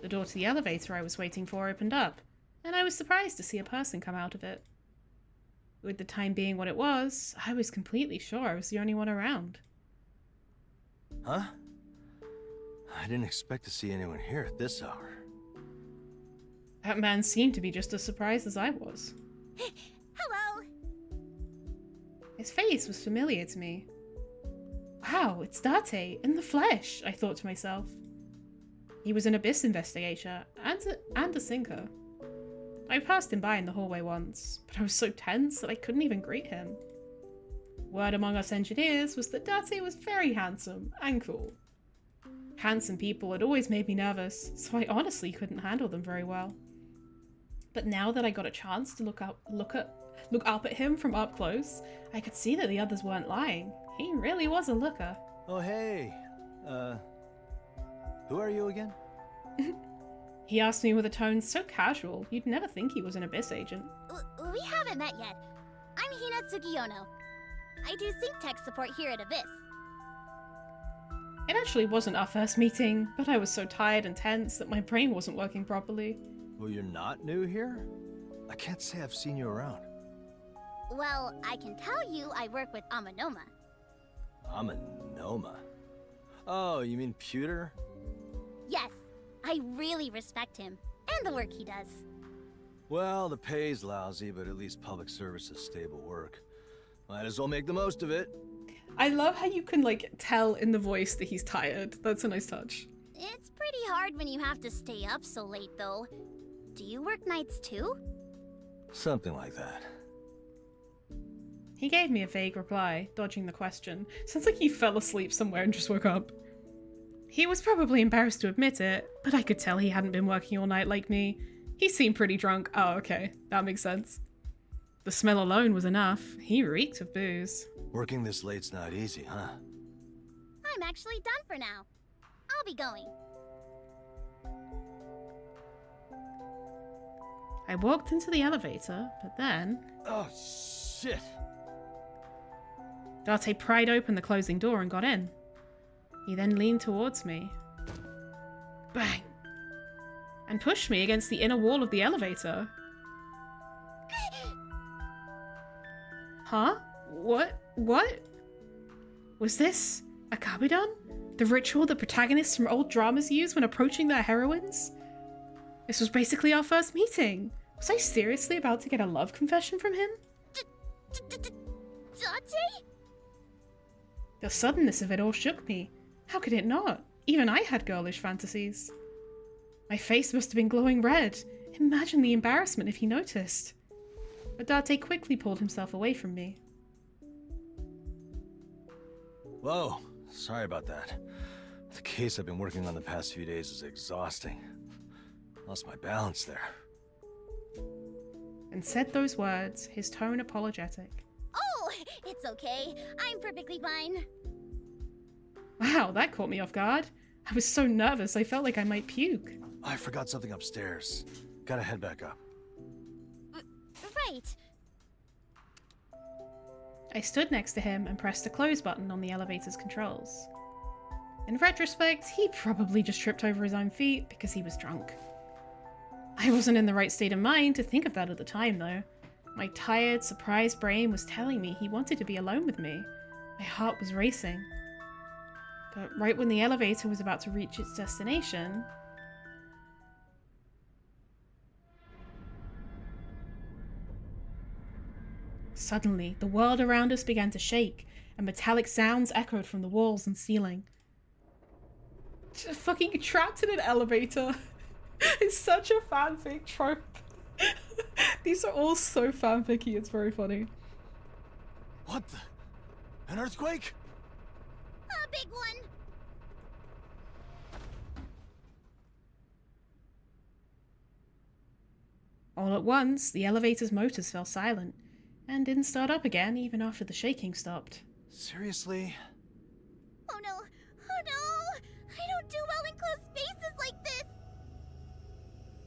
The door to the elevator I was waiting for opened up, and I was surprised to see a person come out of it. With the time being what it was, I was completely sure I was the only one around. Huh? I didn't expect to see anyone here at this hour. That man seemed to be just as surprised as I was. Hello! His face was familiar to me. Wow, it's Date, in the flesh, I thought to myself. He was an Abyss investigator, and a sinker. I passed him by in the hallway once, but I was so tense that I couldn't even greet him. Word among us engineers was that Date was very handsome and cool. Handsome people had always made me nervous, so I honestly couldn't handle them very well. But now that I got a chance to look up at him from up close, I could see that the others weren't lying. He really was a looker. Oh hey, who are you again? He asked me with a tone so casual, you'd never think he was an Abyss agent. We haven't met yet. I'm Hina Tsukiyono. I do sync tech support here at Abyss. It actually wasn't our first meeting, but I was so tired and tense that my brain wasn't working properly. Well, you're not new here? I can't say I've seen you around. Well, I can tell you I work with Amanoma. Amanoma? Oh, you mean Pewter? Yes, I really respect him, and the work he does. Well, the pay's lousy, but at least public service is stable work. Might as well make the most of it. I love how you can, like, tell in the voice that he's tired. That's a nice touch. It's pretty hard when you have to stay up so late, though. Do you work nights too? Something like that. He gave me a vague reply, dodging the question. Sounds like he fell asleep somewhere and just woke up. He was probably embarrassed to admit it, but I could tell he hadn't been working all night like me. He seemed pretty drunk. Oh, okay. That makes sense. The smell alone was enough. He reeked of booze. Working this late's not easy, huh? I'm actually done for now. I'll be going. I walked into the elevator, but then... Oh, shit! Date pried open the closing door and got in. He then leaned towards me. Bang! And pushed me against the inner wall of the elevator. Huh? What? Was this a Kabedon? The ritual that protagonists from old dramas use when approaching their heroines? This was basically our first meeting. Was I seriously about to get a love confession from him? Date? The suddenness of it all shook me. How could it not? Even I had girlish fantasies. My face must have been glowing red. Imagine the embarrassment if he noticed. But Date quickly pulled himself away from me. Whoa, sorry about that. The case I've been working on the past few days is exhausting. Lost my balance there. And said those words, his tone apologetic. Oh, it's okay. I'm perfectly fine. Wow, that caught me off guard. I was so nervous, I felt like I might puke. I forgot something upstairs. Gotta head back up. Right. I stood next to him and pressed the close button on the elevator's controls. In retrospect, he probably just tripped over his own feet because he was drunk. I wasn't in the right state of mind to think of that at the time, though. My tired, surprised brain was telling me he wanted to be alone with me. My heart was racing. But right when the elevator was about to reach its destination... Suddenly, the world around us began to shake, and metallic sounds echoed from the walls and ceiling. Just fucking trapped in an elevator. It's such a fanfic trope. These are all so fanficky, it's very funny. What the? An earthquake? A big one. All at once, the elevator's motors fell silent, and didn't start up again even after the shaking stopped. Seriously? Oh no! Oh no! I don't do well in closed spaces like this!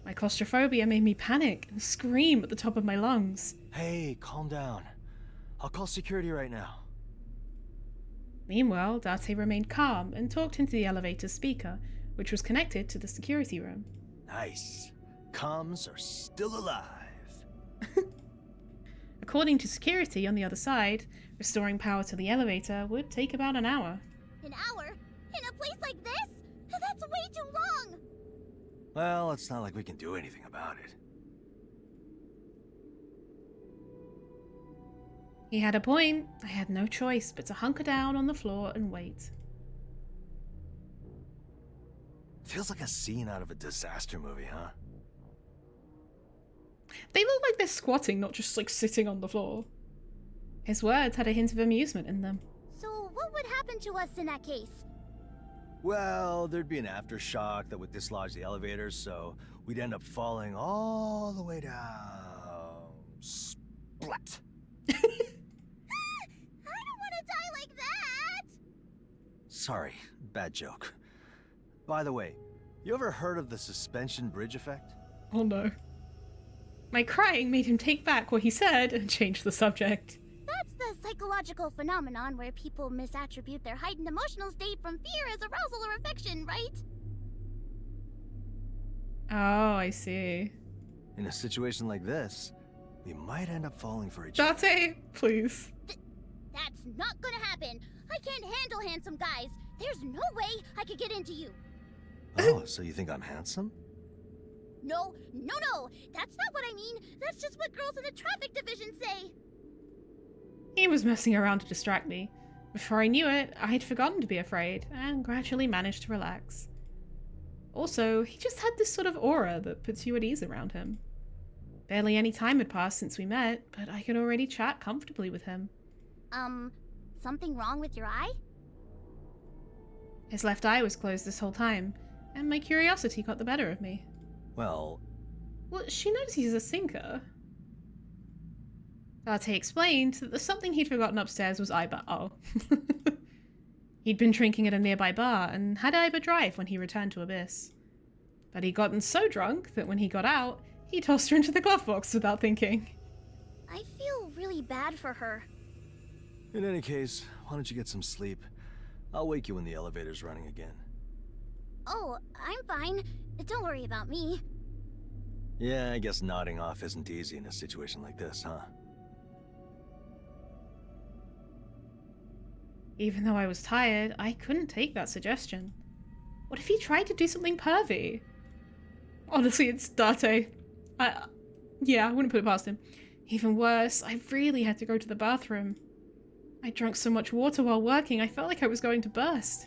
My claustrophobia made me panic and scream at the top of my lungs. Hey, calm down. I'll call security right now. Meanwhile, Date remained calm and talked into the elevator's speaker, which was connected to the security room. Nice. Comms are still alive. According to security on the other side, restoring power to the elevator would take about an hour. An hour? In a place like this? That's way too long! Well, it's not like we can do anything about it. He had a point. I had no choice but to hunker down on the floor and wait. Feels like a scene out of a disaster movie, huh? They look like they're squatting, not just like sitting on the floor. His words had a hint of amusement in them. So what would happen to us in that case? Well, there'd be an aftershock that would dislodge the elevators, so we'd end up falling all the way down. Splat! I don't want to die like that! Sorry, bad joke. By the way, you ever heard of the suspension bridge effect? Oh no. My crying made him take back what he said and change the subject. That's the psychological phenomenon where people misattribute their heightened emotional state from fear as arousal or affection, right? Oh, I see. In a situation like this, we might end up falling for each other. Date, please. That's not gonna happen. I can't handle handsome guys. There's no way I could get into you. Oh, so you think I'm handsome? No. That's not what I mean. That's just what girls in the traffic division say. He was messing around to distract me. Before I knew it, I had forgotten to be afraid and gradually managed to relax. Also, he just had this sort of aura that puts you at ease around him. Barely any time had passed since we met, but I could already chat comfortably with him. Something wrong with your eye? His left eye was closed this whole time, and my curiosity got the better of me. Well, she knows he's a sinker. Date explained that the something he'd forgotten upstairs was Iba. Oh. He'd been drinking at a nearby bar and had Iba drive when he returned to Abyss. But he'd gotten so drunk that when he got out, he tossed her into the glove box without thinking. I feel really bad for her. in any case, why don't you get some sleep? I'll wake you when the elevator's running again. Oh, I'm fine. Don't worry about me. Yeah, I guess nodding off isn't easy in a situation like this, huh? Even though I was tired, I couldn't take that suggestion. What if he tried to do something pervy? Honestly, it's Date. Yeah, I wouldn't put it past him. Even worse, I really had to go to the bathroom. I drank so much water while working, I felt like I was going to burst.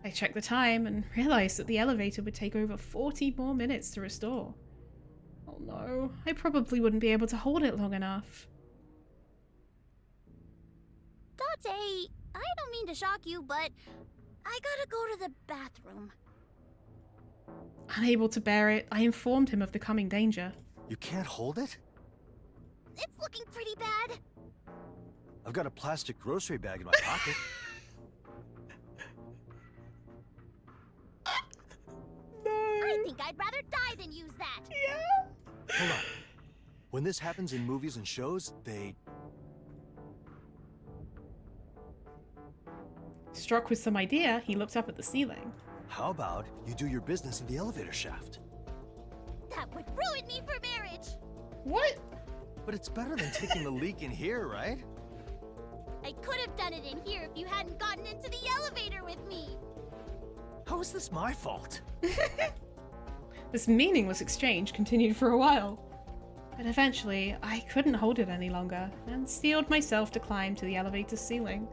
I checked the time and realized that the elevator would take over 40 more minutes to restore. Oh no, I probably wouldn't be able to hold it long enough. Date, I don't mean to shock you, but I gotta go to the bathroom. Unable to bear it, I informed him of the coming danger. You can't hold it? It's looking pretty bad. I've got a plastic grocery bag in my pocket. think I'd rather die than use that. Yeah. Hold on. When this happens in movies and shows, they... Struck with some idea, he looked up at the ceiling. How about you do your business in the elevator shaft? That would ruin me for marriage. What? But it's better than taking a leak in here, right? I could have done it in here if you hadn't gotten into the elevator with me. How is this my fault? This meaningless exchange continued for a while. But eventually, I couldn't hold it any longer, and steeled myself to climb to the elevator's ceiling.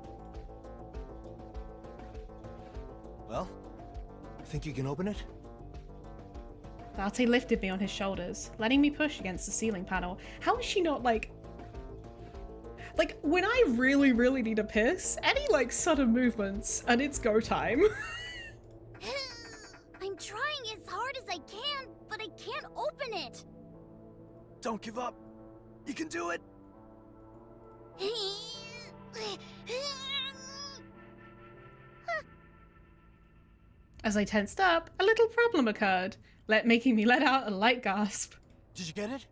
Well, think you can open it? Date lifted me on his shoulders, letting me push against the ceiling panel. How is she not like, when I really, really need a piss, any sudden movements, and it's go time. I'm trying as hard as I can, but I can't open it. Don't give up. You can do it. As I tensed up, a little problem occurred, making me let out a light gasp. Did you get it?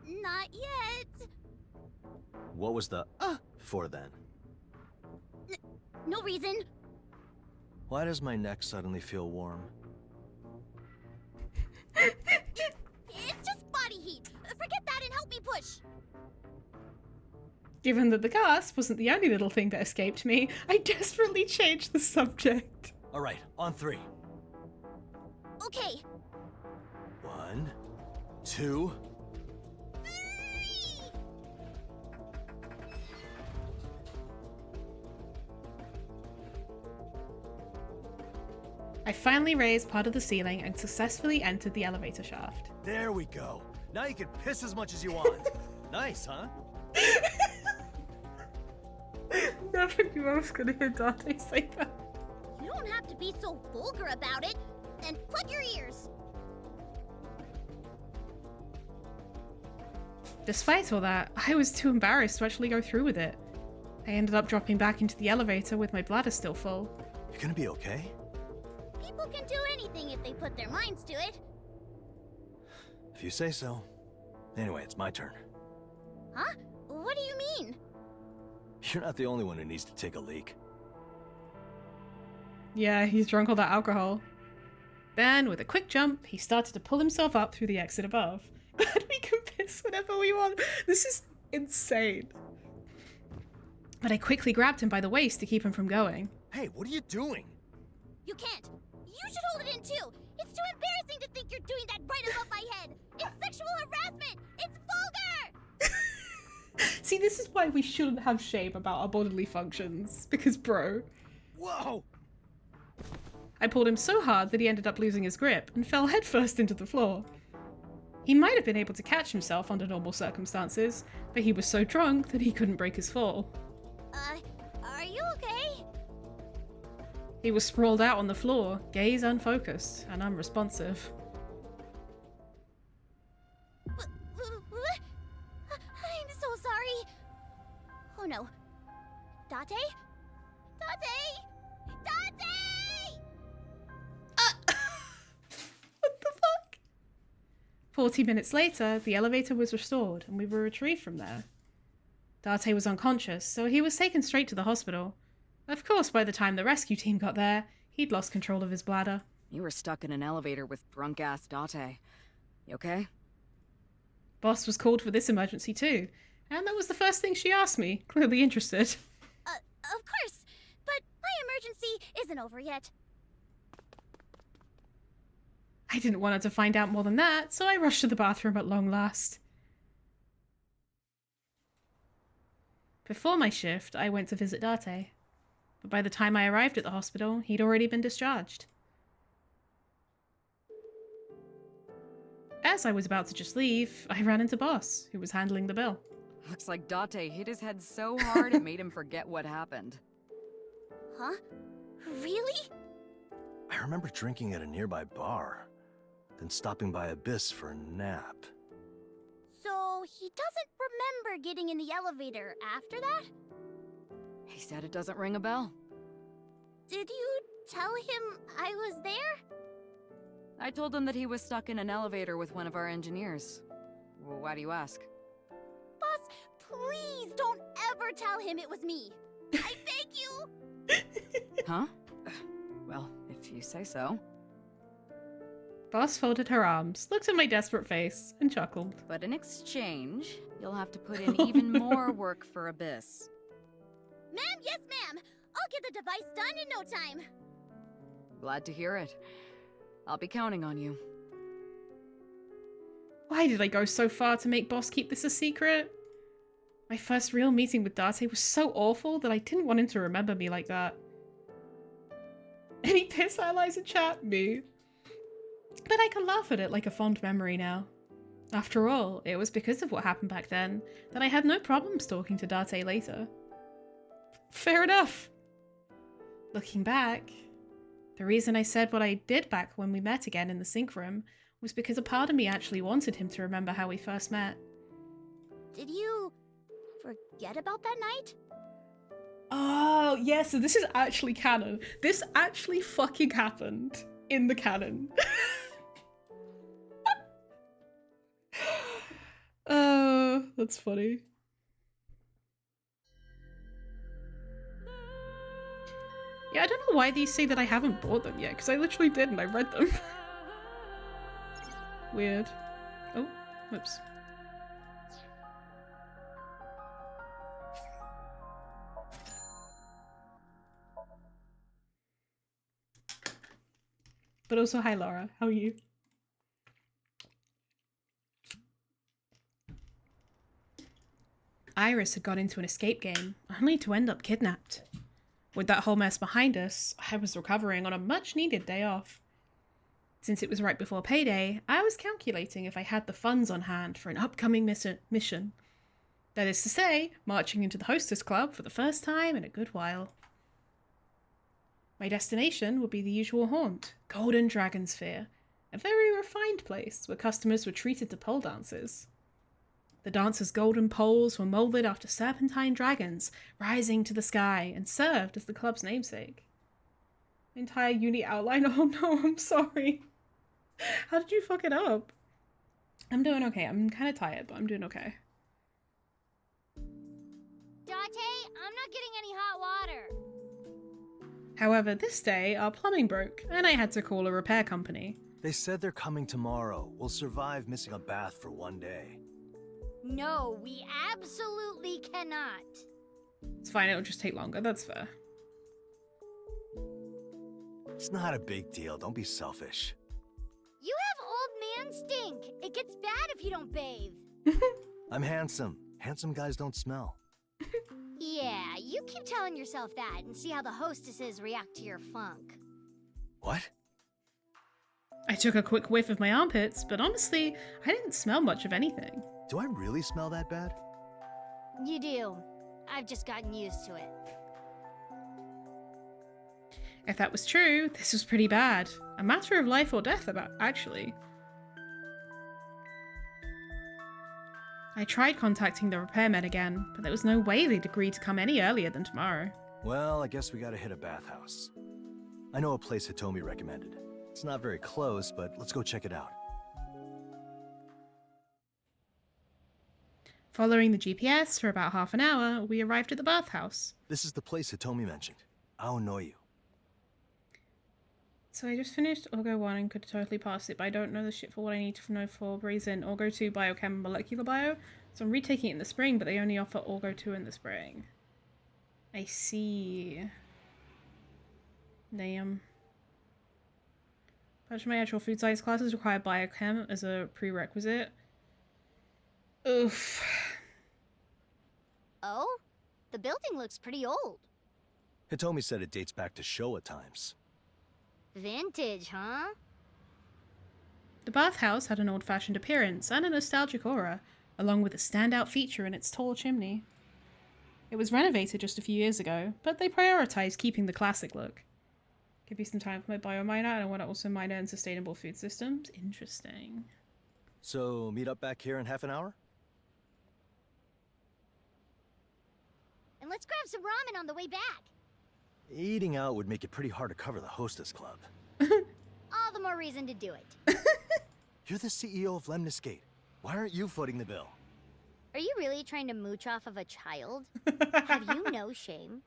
Not yet. What was the for then? No reason. Why does my neck suddenly feel warm? It's just body heat. Forget that and help me push. Given that the gasp wasn't the only little thing that escaped me, I desperately changed the subject. All right, on 3. Okay. 1, 2. 3. I finally raised part of the ceiling and successfully entered the elevator shaft. There we go. Now you can piss as much as you want. Nice, huh? Never knew I was gonna hear Dante say that. You don't have to be so vulgar about it. And plug your ears. Despite all that, I was too embarrassed to actually go through with it. I ended up dropping back into the elevator with my bladder still full. You're gonna be okay? People can do anything if they put their minds to it. If you say so. Anyway, it's my turn. Huh? What do you mean? You're not the only one who needs to take a leak. Yeah, he's drunk all that alcohol. Then, with a quick jump, he started to pull himself up through the exit above. Glad we can piss whenever we want. This is insane. But I quickly grabbed him by the waist to keep him from going. Hey, what are you doing? You can't. You should hold it in too. It's too embarrassing to think you're doing that right above my head. It's sexual harassment. It's vulgar. See, this is why we shouldn't have shame about our bodily functions. Because, bro. Whoa! I pulled him so hard that he ended up losing his grip and fell headfirst into the floor. He might have been able to catch himself under normal circumstances, but he was so drunk that he couldn't break his fall. Are you okay? He was sprawled out on the floor, gaze unfocused and unresponsive. I'm so sorry. Oh no. Date? Date? Date! What the fuck? 40 minutes later, the elevator was restored and we were retrieved from there. Date was unconscious, so he was taken straight to the hospital. Of course, by the time the rescue team got there, he'd lost control of his bladder. You were stuck in an elevator with drunk-ass Date. You okay? Boss was called for this emergency too, and that was the first thing she asked me, clearly interested. Of course, but my emergency isn't over yet. I didn't want her to find out more than that, so I rushed to the bathroom at long last. Before my shift, I went to visit Date, but by the time I arrived at the hospital, he'd already been discharged. As I was about to just leave, I ran into Boss, who was handling the bill. Looks like Date hit his head so hard it made him forget what happened. Huh? Really? I remember drinking at a nearby bar, then stopping by Abyss for a nap. So he doesn't remember getting in the elevator after that? He said it doesn't ring a bell. Did you tell him I was there? I told him that he was stuck in an elevator with one of our engineers. Why do you ask? Boss, please don't ever tell him it was me. I beg you. Huh? Well, if you say so. Boss folded her arms, looked at my desperate face, and chuckled. But in exchange, you'll have to put in even more work for Abyss. Ma'am, yes ma'am. I'll get the device done in no time. Glad to hear it. I'll be counting on you. Why did I go so far to make Boss keep this a secret? My first real meeting with Date was so awful that I didn't want him to remember me like that. Any piss allies in chat? Me. But I can laugh at it like a fond memory now. After all, it was because of what happened back then that I had no problems talking to Date later. Fair enough. Looking back, the reason I said what I did back when we met again in the sync room was because a part of me actually wanted him to remember how we first met. Did you forget about that night? Oh, yeah, so this is actually canon. This actually fucking happened in the canon. Oh, that's funny. Yeah, I don't know why these say that I haven't bought them yet, because I literally did and I read them. Weird. Oh, whoops. But also, hi Laura, how are you? Iris had got into an escape game, only to end up kidnapped. With that whole mess behind us, I was recovering on a much-needed day off. Since it was right before payday, I was calculating if I had the funds on hand for an upcoming mission. That is to say, marching into the Hostess Club for the first time in a good while. My destination would be the usual haunt, Golden Dragon Sphere, a very refined place where customers were treated to pole dances. The dancers' golden poles were moulded after serpentine dragons rising to the sky and served as the club's namesake. Entire uni outline? Oh no, I'm sorry. How did you fuck it up? I'm doing okay. I'm kind of tired, but I'm doing okay. Date, I'm not getting any hot water. However, this day, our plumbing broke, and I had to call a repair company. They said they're coming tomorrow. We'll survive missing a bath for one day. No, we absolutely cannot. It's fine, it'll just take longer, that's fair. It's not a big deal, don't be selfish. You have old man stink. It gets bad if you don't bathe. I'm handsome. Handsome guys don't smell. Yeah, you keep telling yourself that and see how the hostesses react to your funk. What? I took a quick whiff of my armpits, but honestly, I didn't smell much of anything. Do I really smell that bad? You do. I've just gotten used to it. If that was true, this was pretty bad. A matter of life or death, actually. I tried contacting the repairmen again, but there was no way they'd agree to come any earlier than tomorrow. Well, I guess we gotta hit a bathhouse. I know a place Hitomi recommended. It's not very close, but let's go check it out. Following the GPS for about half an hour, we arrived at the bathhouse. This is the place Hitomi mentioned. Aonoyu. So I just finished Orgo 1 and could totally pass it, but I don't know the shit for what I need to know for Brazen. Orgo 2 Biochem and Molecular Bio. So I'm retaking it in the spring, but they only offer Orgo 2 in the spring. I see. Damn. Much of my actual food science classes require Biochem as a prerequisite. Oof. Oh? The building looks pretty old. Hitomi said it dates back to Showa times. Vintage, huh? The bathhouse had an old-fashioned appearance and a nostalgic aura, along with a standout feature in its tall chimney. It was renovated just a few years ago, but they prioritized keeping the classic look. Give me some time for my biominer, and I want to also miner in sustainable food systems. Interesting. So, meet up back here in half an hour? And let's grab some ramen on the way back. Eating out would make it pretty hard to cover the Hostess Club. All the more more reason to do it. You're the CEO of Lemniscate. Why aren't you footing the bill? Are you really trying to mooch off of a child? Have you no shame?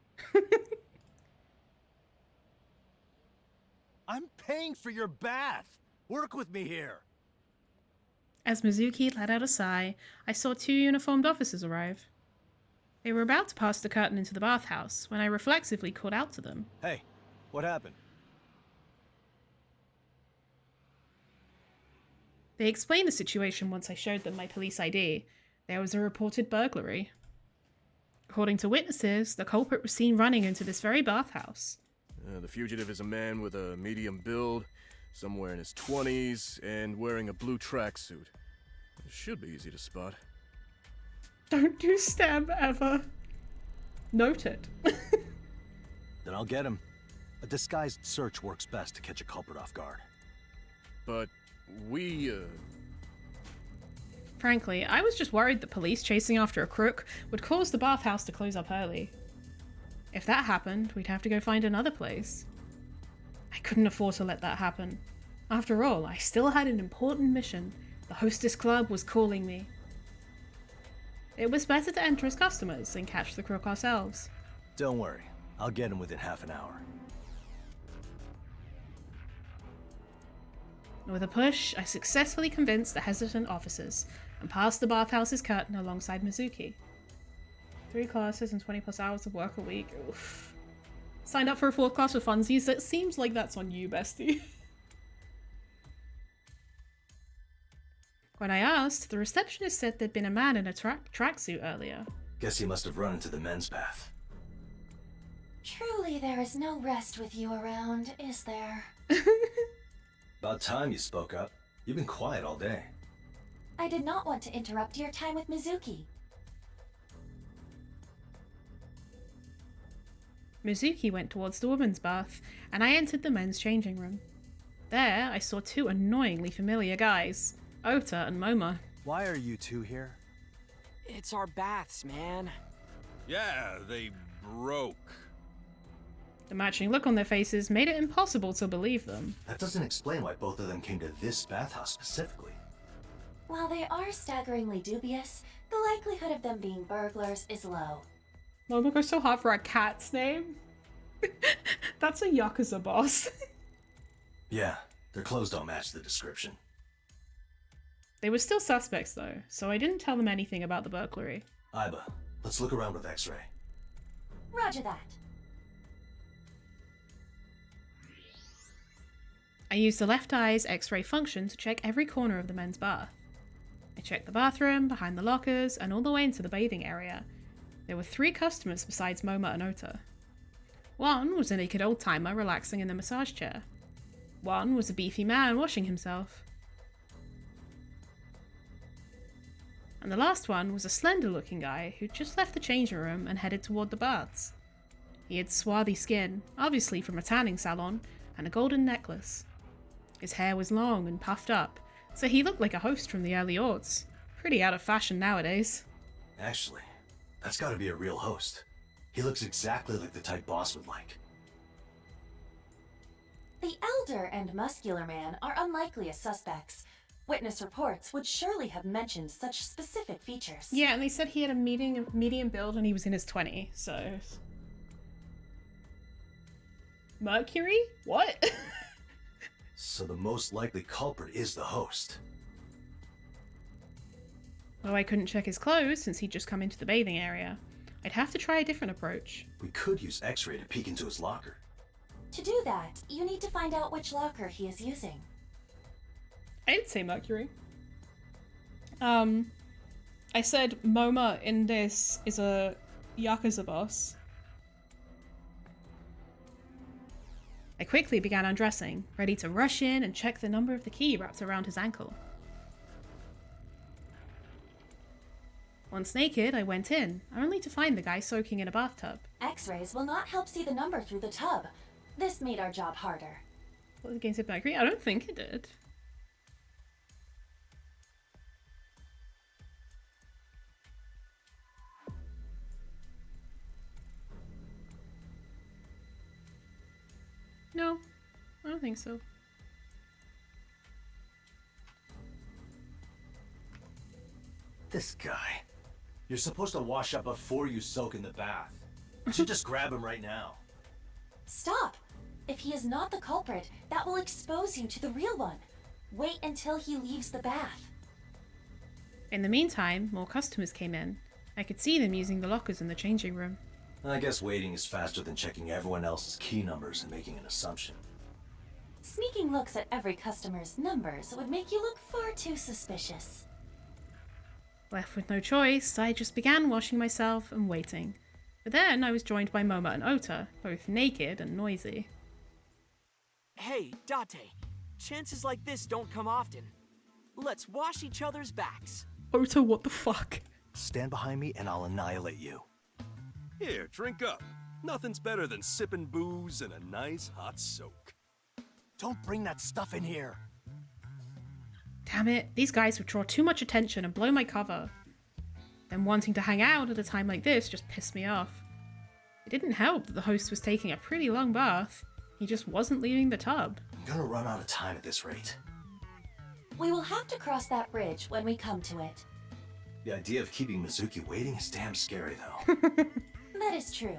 I'm paying for your bath. Work with me here. As Mizuki let out a sigh, I saw 2 uniformed officers arrive. They were about to pass the curtain into the bathhouse when I reflexively called out to them. Hey, what happened? They explained the situation once I showed them my police ID. There was a reported burglary. According to witnesses, the culprit was seen running into this very bathhouse. The fugitive is a man with a medium build, somewhere in his 20s, and wearing a blue tracksuit. It should be easy to spot. Don't do stab ever. Noted. Then I'll get him. A disguised search works best to catch a culprit off guard. But we, Frankly, I was just worried the police chasing after a crook would cause the bathhouse to close up early. If that happened, we'd have to go find another place. I couldn't afford to let that happen. After all, I still had an important mission. The Hostess Club was calling me. It was better to enter as customers and catch the crook ourselves. Don't worry. I'll get him within half an hour. With a push, I successfully convinced the hesitant officers and passed the bathhouse's curtain alongside Mizuki. 3 classes and 20+ hours of work a week. Oof. Signed up for a 4th class with funsies? It seems like that's on you, bestie. When I asked, the receptionist said there'd been a man in a tracksuit earlier. Guess he must have run into the men's bath. Truly, there is no rest with you around, is there? About time you spoke up. You've been quiet all day. I did not want to interrupt your time with Mizuki. Mizuki went towards the women's bath, and I entered the men's changing room. There, I saw 2 annoyingly familiar guys, Ota and Moma. Why are you 2 here? It's our baths, man. Yeah, they broke. The matching look on their faces made it impossible to believe them. That doesn't explain why both of them came to this bathhouse specifically. While they are staggeringly dubious, the likelihood of them being burglars is low. Moma goes so hard for a cat's name. That's a Yakuza boss. Yeah, their clothes don't match the description. They were still suspects though, so I didn't tell them anything about the burglary. Aiba, let's look around with X-ray. Roger that. I used the left eye's X-ray function to check every corner of the men's bath. I checked the bathroom, behind the lockers, and all the way into the bathing area. There were 3 customers besides Moma and Ota. One was a naked old-timer relaxing in the massage chair. One was a beefy man washing himself. And the last one was a slender-looking guy who'd just left the changing room and headed toward the baths. He had swarthy skin, obviously from a tanning salon, and a golden necklace. His hair was long and puffed up, so he looked like a host from the early aughts. Pretty out of fashion nowadays. Actually, that's gotta be a real host. He looks exactly like the type boss would like. The elder and muscular man are unlikely as suspects. Witness reports would surely have mentioned such specific features. Yeah, and they said he had a medium build and he was in his 20s, so... Mercury? What? So the most likely culprit is the host. Though I couldn't check his clothes since he'd just come into the bathing area. I'd have to try a different approach. We could use X-ray to peek into his locker. To do that, you need to find out which locker he is using. I didn't say Mercury. I said Moma in this is a Yakuza boss. I quickly began undressing, ready to rush in and check the number of the key wrapped around his ankle. Once naked, I went in, only to find the guy soaking in a bathtub. X-rays will not help see the number through the tub. This made our job harder. What, the game said Mercury? I don't think it did. No, I don't think so. This guy. You're supposed to wash up before you soak in the bath. You should just grab him right now. Stop! If he is not the culprit, that will expose you to the real one. Wait until he leaves the bath. In the meantime, more customers came in. I could see them using the lockers in the changing room. I guess waiting is faster than checking everyone else's key numbers and making an assumption. Sneaking looks at every customer's numbers would make you look far too suspicious. Left with no choice, I just began washing myself and waiting. But then I was joined by Moma and Ota, both naked and noisy. Hey, Date. Chances like this don't come often. Let's wash each other's backs. Ota, what the fuck? Stand behind me and I'll annihilate you. Here, drink up. Nothing's better than sipping booze and a nice hot soak. Don't bring that stuff in here. Damn it, these guys would draw too much attention and blow my cover. Them wanting to hang out at a time like this just pissed me off. It didn't help that the host was taking a pretty long bath. He just wasn't leaving the tub. I'm gonna run out of time at this rate. We will have to cross that bridge when we come to it. The idea of keeping Mizuki waiting is damn scary, though. That is true.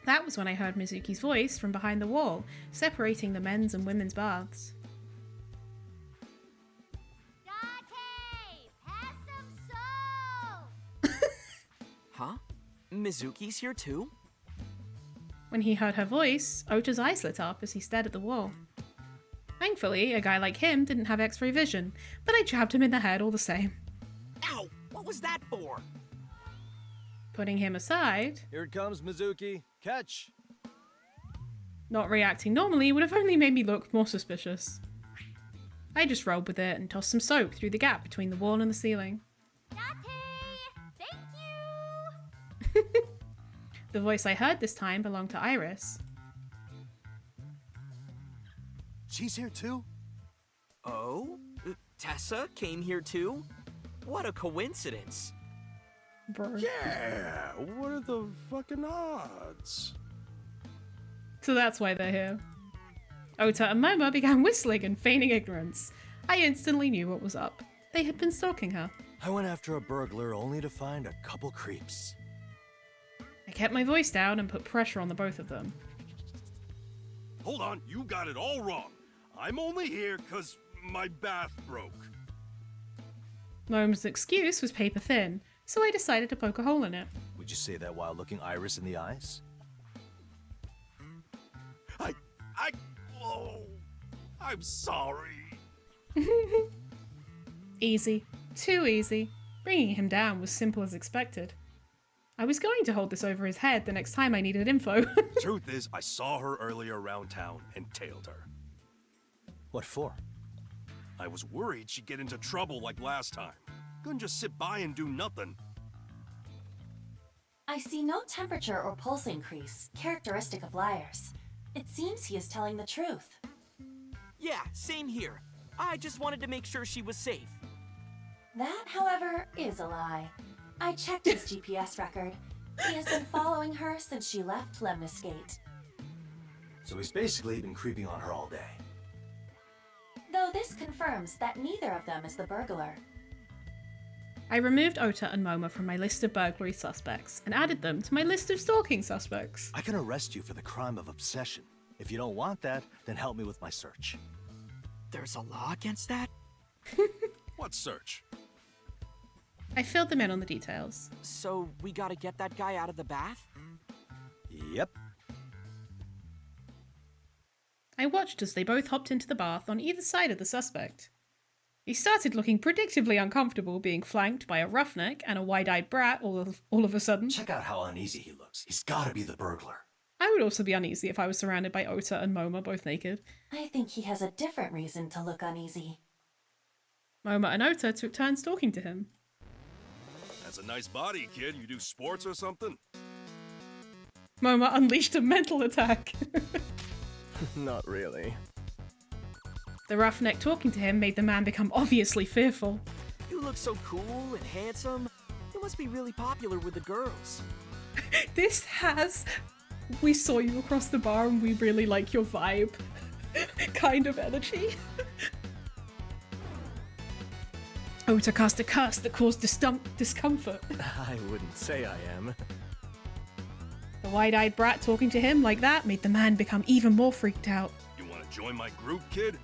That was when I heard Mizuki's voice from behind the wall, separating the men's and women's baths. Date, pass some soap! Huh? Mizuki's here too? When he heard her voice, Ota's eyes lit up as he stared at the wall. Thankfully, a guy like him didn't have X-ray vision, but I jabbed him in the head all the same. Ow! What was that for? Putting him aside, Here it comes, Mizuki. Catch! not reacting normally would have only made me look more suspicious. I just rolled with it and tossed some soap through the gap between the wall and the ceiling. Date, thank you! The voice I heard this time belonged to Iris. She's here too? Oh? Tessa came here too? What a coincidence. Bro. Yeah, what are the fucking odds? So that's why they're here. Ota and Moma began whistling and feigning ignorance. I instantly knew what was up. They had been stalking her. I went after a burglar only to find a couple creeps. I kept my voice down and put pressure on the both of them. Hold on, you got it all wrong. I'm only here 'cause my bath broke. Moma's excuse was paper thin, so I decided to poke a hole in it. Would you say that while looking Iris in the eyes? Oh, I'm sorry. Easy. Too easy. Bringing him down was simple as expected. I was going to hold this over his head the next time I needed info. Truth is, I saw her earlier around town and tailed her. What for? I was worried she'd get into trouble like last time. Couldn't just sit by and do nothing. I see no temperature or pulse increase, characteristic of liars. It seems he is telling the truth. Yeah, same here. I just wanted to make sure she was safe. That, however, is a lie. I checked his GPS record. He has been following her since she left Lemniscate. So he's basically been creeping on her all day. Though this confirms that neither of them is the burglar. I removed Ota and Moma from my list of burglary suspects and added them to my list of stalking suspects. I can arrest you for the crime of obsession. If you don't want that, then help me with my search. There's a law against that? What search? I filled them in on the details. So we gotta get that guy out of the bath? Yep. I watched as they both hopped into the bath on either side of the suspect. He started looking predictably uncomfortable being flanked by a roughneck and a wide-eyed brat all of a sudden. Check out how uneasy he looks. He's gotta be the burglar. I would also be uneasy if I was surrounded by Ota and Moma both naked. I think he has a different reason to look uneasy. Moma and Ota took turns talking to him. That's a nice body, kid. You do sports or something? Moma unleashed a mental attack. Not really. The roughneck talking to him made the man become obviously fearful. You look so cool and handsome. You must be really popular with the girls. This has... We saw you across the bar and we really like your vibe kind of energy. Ota cast a curse that caused discomfort. I wouldn't say I am. The wide-eyed brat talking to him like that made the man become even more freaked out. You want to join my group, kid?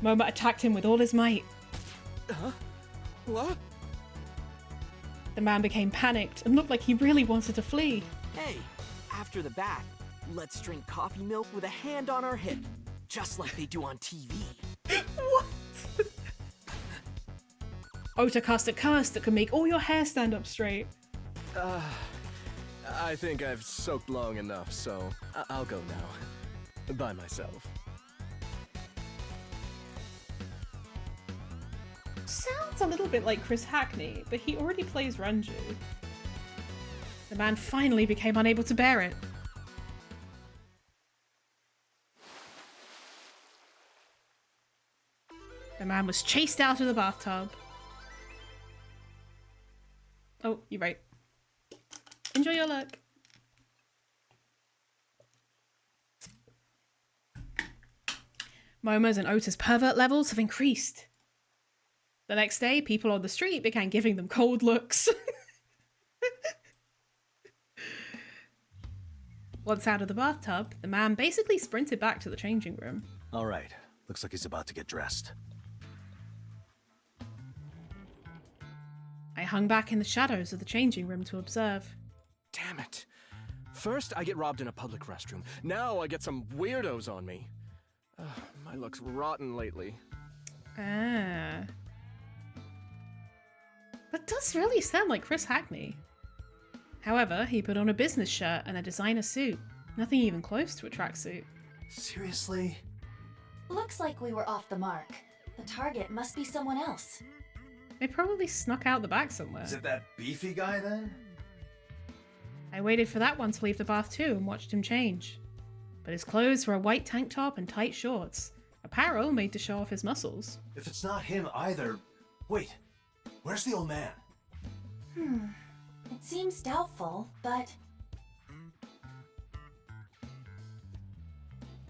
Moma attacked him with all his might. Huh? What? The man became panicked and looked like he really wanted to flee. Hey, after the bath, let's drink coffee milk with a hand on our hip, just like they do on TV. What? Ota cast a curse that could make all your hair stand up straight. I think I've soaked long enough, so I'll go now. By myself. Sounds a little bit like Chris Hackney, but he already plays Ranju. The man finally became unable to bear it. The man was chased out of the bathtub. Oh, you're right. Enjoy your look. Momo's and Ota's pervert levels have increased. The next day, people on the street began giving them cold looks. Once out of the bathtub, the man basically sprinted back to the changing room. All right, looks like he's about to get dressed. I hung back in the shadows of the changing room to observe. Damn it. First, I get robbed in a public restroom. Now I get some weirdos on me. My luck's rotten lately. Ah. That does really sound like Chris Hackney. However, he put on a business shirt and a designer suit. Nothing even close to a tracksuit. Seriously? Looks like we were off the mark. The target must be someone else. They probably snuck out the back somewhere. Is it that beefy guy then? I waited for that one to leave the bath too and watched him change. But his clothes were a white tank top and tight shorts. Apparel made to show off his muscles. If it's not him either... Wait, where's the old man? It seems doubtful, but...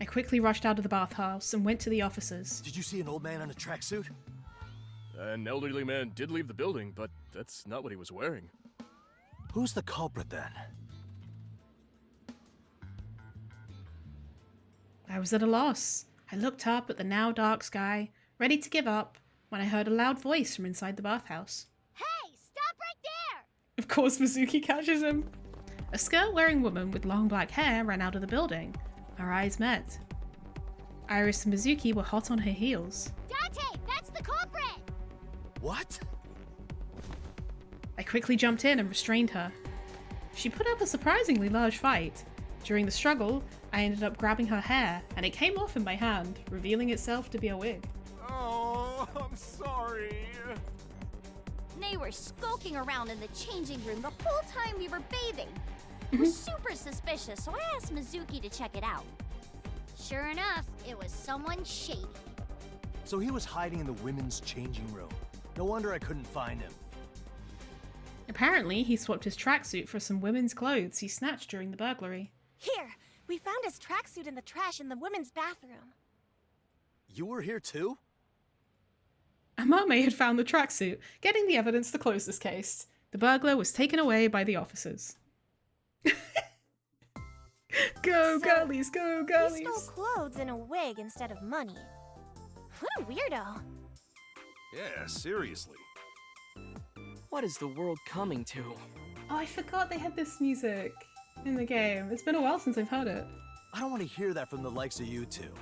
I quickly rushed out of the bathhouse and went to the officers. Did you see an old man in a tracksuit? An elderly man did leave the building, but that's not what he was wearing. Who's the culprit then? I was at a loss. I looked up at the now dark sky, ready to give up, when I heard a loud voice from inside the bathhouse. Hey, stop right there! Of course, Mizuki catches him. A skirt-wearing woman with long black hair ran out of the building. Our eyes met. Iris and Mizuki were hot on her heels. Dante, that's the culprit! What? I quickly jumped in and restrained her. She put up a surprisingly large fight. During the struggle, I ended up grabbing her hair, and it came off in my hand, revealing itself to be a wig. Oh, I'm sorry. They were skulking around in the changing room the whole time we were bathing. It was super suspicious, so I asked Mizuki to check it out. Sure enough, it was someone shady. So he was hiding in the women's changing room. No wonder I couldn't find him. Apparently, he swapped his tracksuit for some women's clothes he snatched during the burglary. Here, we found his tracksuit in the trash in the women's bathroom. You were here too? Amame had found the tracksuit, getting the evidence to close this case. The burglar was taken away by the officers. Go, girlies, go, girlies! He stole clothes and a wig instead of money. What a weirdo. Yeah, seriously. What is the world coming to? Oh, I forgot they had this music in the game. It's been a while since I've heard it. I don't want to hear that from the likes of you two.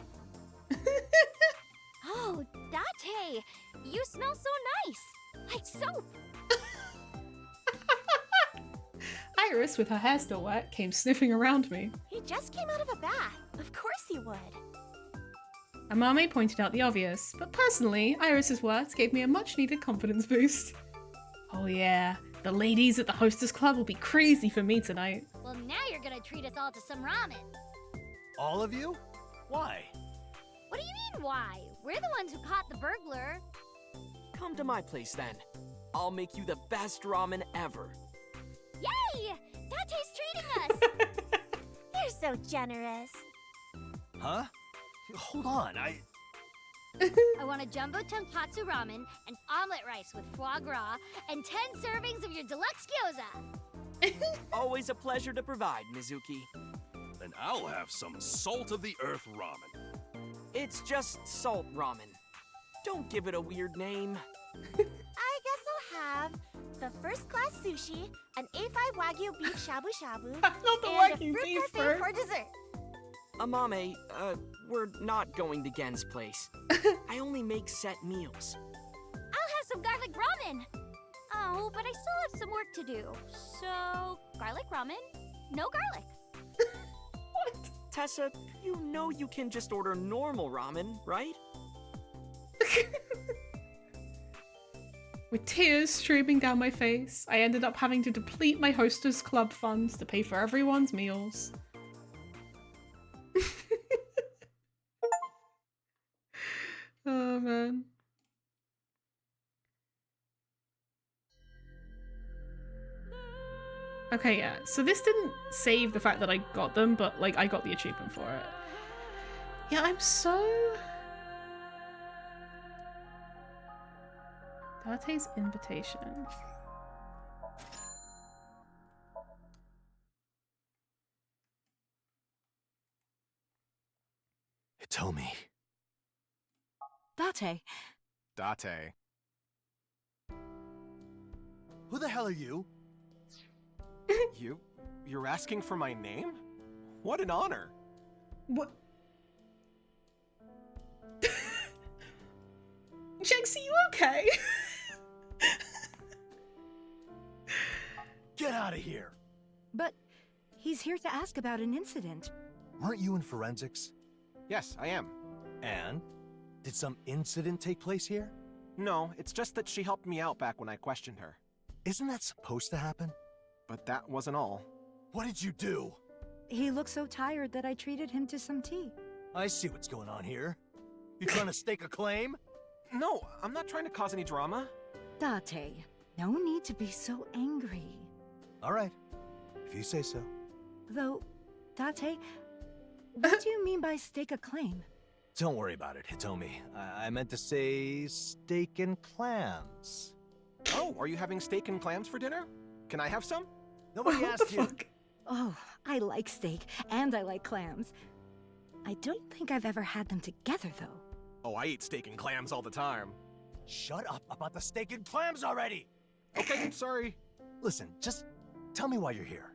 Oh, Date, you smell so nice. Like soap. Iris, with her hair still wet, came sniffing around me. He just came out of a bath. Of course he would. Amame pointed out the obvious, but personally, Iris's words gave me a much-needed confidence boost. Oh yeah, the ladies at the Hostess Club will be crazy for me tonight. Well, now you're gonna treat us all to some ramen. All of you? Why? What do you mean, why? We're the ones who caught the burglar. Come to my place then. I'll make you the best ramen ever. Yay! Date's treating us! You're so generous. Huh? Hold on, I want a jumbo tonkatsu ramen, and omelet rice with foie gras, and 10 servings of your deluxe gyoza. Always a pleasure to provide, Mizuki. And I'll have some salt-of-the-earth ramen. It's just salt ramen. Don't give it a weird name. I guess I'll have the first-class sushi, an A5 Wagyu beef shabu shabu, Not the and a Wagyu fruit beef parfait first. for dessert. Amame, we're not going to Gen's place. I only make set meals. I'll have some garlic ramen. Oh, but I still have some work to do. So, garlic ramen, no garlic. Tessa, you know you can just order normal ramen, right? With tears streaming down my face, I ended up having to deplete my Hostess Club funds to pay for everyone's meals. Oh man. Okay, yeah. So this didn't save the fact that I got them, but like I got the achievement for it. Yeah, I'm so... Date's invitation. Hitomi. Date. Date. Who the hell are you? You're asking for my name? What an honor. What? Jinx, are you okay? Get out of here! But he's here to ask about an incident. Weren't you in forensics? Yes, I am. And? Did some incident take place here? No, it's just that she helped me out back when I questioned her. Isn't that supposed to happen? But that wasn't all. What did you do? He looked so tired that I treated him to some tea. I see what's going on here. You trying to stake a claim? No, I'm not trying to cause any drama. Date, no need to be so angry. All right, if you say so. Though, Date, what do you mean by stake a claim? Don't worry about it, Hitomi. I meant to say steak and clams. Oh, are you having steak and clams for dinner? Can I have some? Nobody asked you. Oh, I like steak, and I like clams. I don't think I've ever had them together, though. Oh, I eat steak and clams all the time. Shut up about the steak and clams already! Okay, sorry. Listen, just tell me why you're here.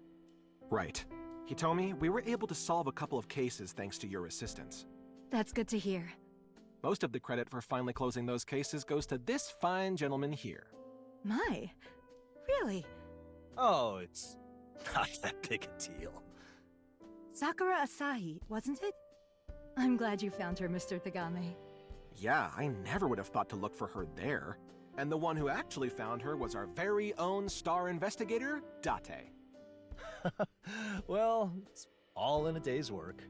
Right. Hitomi, we were able to solve a couple of cases thanks to your assistance. That's good to hear. Most of the credit for finally closing those cases goes to this fine gentleman here. My, really? Oh, it's not that big a deal. Sakura Asahi, wasn't it? I'm glad you found her, Mr. Tagame. Yeah, I never would have thought to look for her there. And the one who actually found her was our very own star investigator, Date. Well, it's all in a day's work.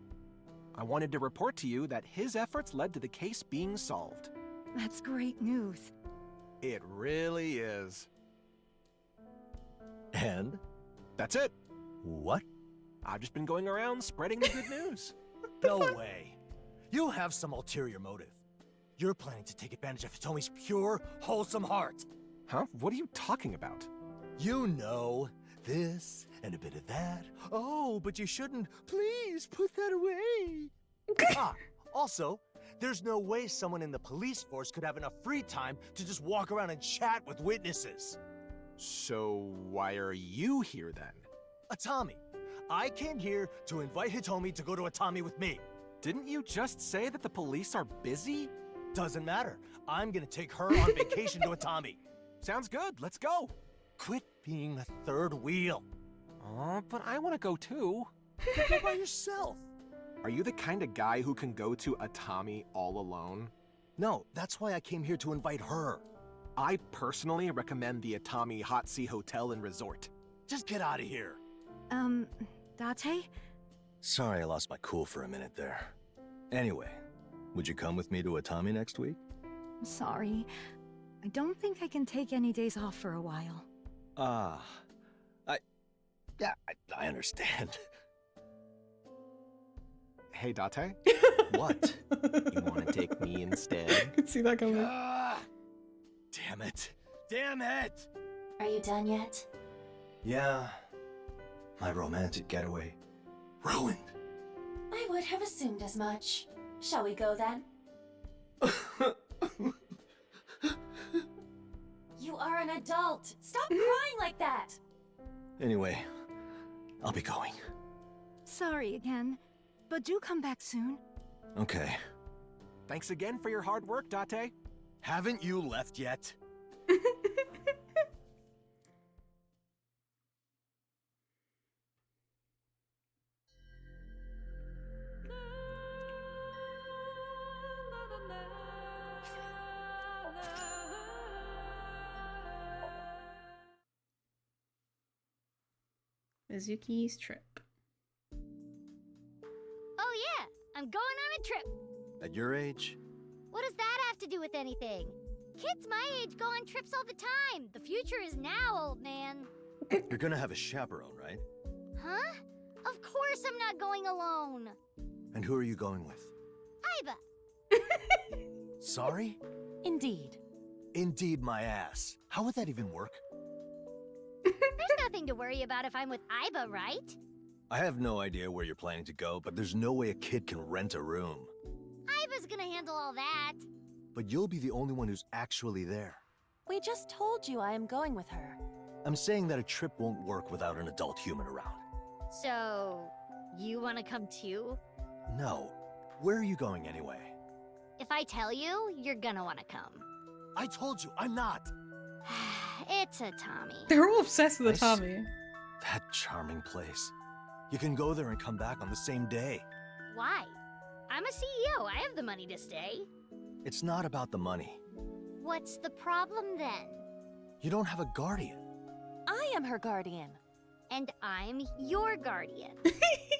I wanted to report to you that his efforts led to the case being solved. That's great news. It really is. And? That's it. What? I've just been going around spreading the good news. No way. You have some ulterior motive. You're planning to take advantage of Hitomi's pure, wholesome heart. Huh? What are you talking about? You know, this and a bit of that. Oh, but you shouldn't. Please put that away. Also, there's no way someone in the police force could have enough free time to just walk around and chat with witnesses. So why are you here then? Atami. I came here to invite Hitomi to go to Atami with me. Didn't you just say that the police are busy? Doesn't matter. I'm gonna take her on vacation to Atami. Sounds good. Let's go. Quit being the third wheel. But I want to go too. Go by yourself. Are you the kind of guy who can go to Atami all alone? No, that's why I came here to invite her. I personally recommend the Atami Hot Sea Hotel and Resort. Just get out of here. Date? Sorry I lost my cool for a minute there. Anyway, would you come with me to Atami next week? Sorry. I don't think I can take any days off for a while. I understand. Hey, Date? What? You want to take me instead? I could see that coming. Damn it. Damn it! Are you done yet? Yeah. My romantic getaway. Ruined. I would have assumed as much. Shall we go then? You are an adult. Stop crying like that. Anyway, I'll be going. Sorry again, but do come back soon. Okay. Thanks again for your hard work, Date. Haven't you left yet? Mizuki's trip. Oh yeah, I'm going on a trip. At your age? What does that have to do with anything? Kids my age go on trips all the time. The future is now, old man. You're gonna have a chaperone, right? Huh? Of course I'm not going alone. And who are you going with? Aiba. Sorry? Indeed. Indeed, my ass. How would that even work? There's nothing to worry about if I'm with Aiba, right? I have no idea where you're planning to go, but there's no way a kid can rent a room. Aiba's gonna handle all that. But you'll be the only one who's actually there. We just told you I am going with her. I'm saying that a trip won't work without an adult human around. So, you wanna come too? No. Where are you going anyway? If I tell you, you're gonna wanna come. I told you, I'm not! It's a Tommy. They're all obsessed with I the see. Tommy. That charming place. You can go there and come back on the same day. Why? I'm a CEO. I have the money to stay. It's not about the money. What's the problem then? You don't have a guardian. I am her guardian. And I'm your guardian.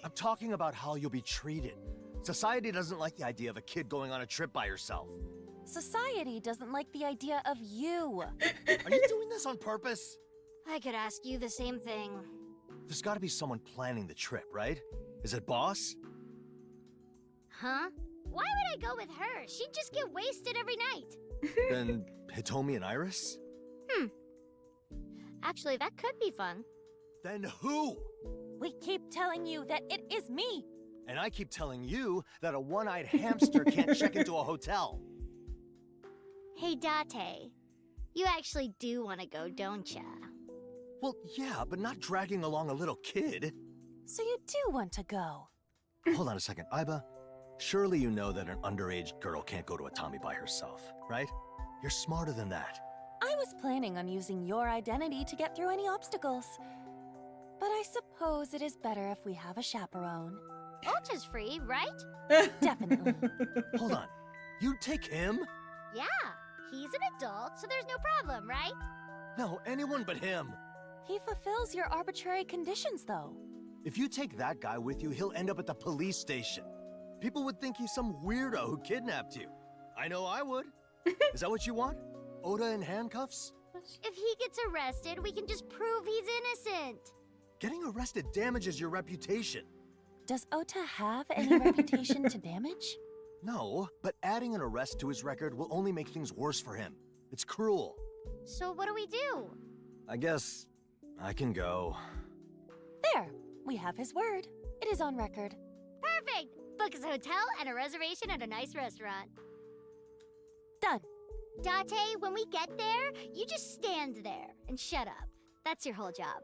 I'm talking about how you'll be treated. Society doesn't like the idea of a kid going on a trip by herself. Society doesn't like the idea of you. Are you doing this on purpose? I could ask you the same thing. There's gotta be someone planning the trip, right? Is it boss? Huh? Why would I go with her? She'd just get wasted every night. Then Hitomi and Iris? Actually, that could be fun. Then who? We keep telling you that it is me. And I keep telling you that a one-eyed hamster can't check into a hotel. Hey, Date. You actually do want to go, don't ya? Well, yeah, but not dragging along a little kid. So you do want to go. Hold on a second, Aiba. Surely you know that an underage girl can't go to a Tommy by herself, right? You're smarter than that. I was planning on using your identity to get through any obstacles. But I suppose it is better if we have a chaperone. Ultra's free, right? Definitely. Hold on. You'd take him? Yeah, he's an adult, so there's no problem, right? No, anyone but him. He fulfills your arbitrary conditions, though. If you take that guy with you, he'll end up at the police station. People would think he's some weirdo who kidnapped you. I know I would. Is that what you want? Oda in handcuffs? If he gets arrested, we can just prove he's innocent. Getting arrested damages your reputation. Does Ota have any reputation to damage? No, but adding an arrest to his record will only make things worse for him. It's cruel. So what do we do? I guess I can go. There, we have his word. It is on record. Perfect! Book us a hotel and a reservation at a nice restaurant. Done. Date, when we get there, you just stand there and shut up. That's your whole job.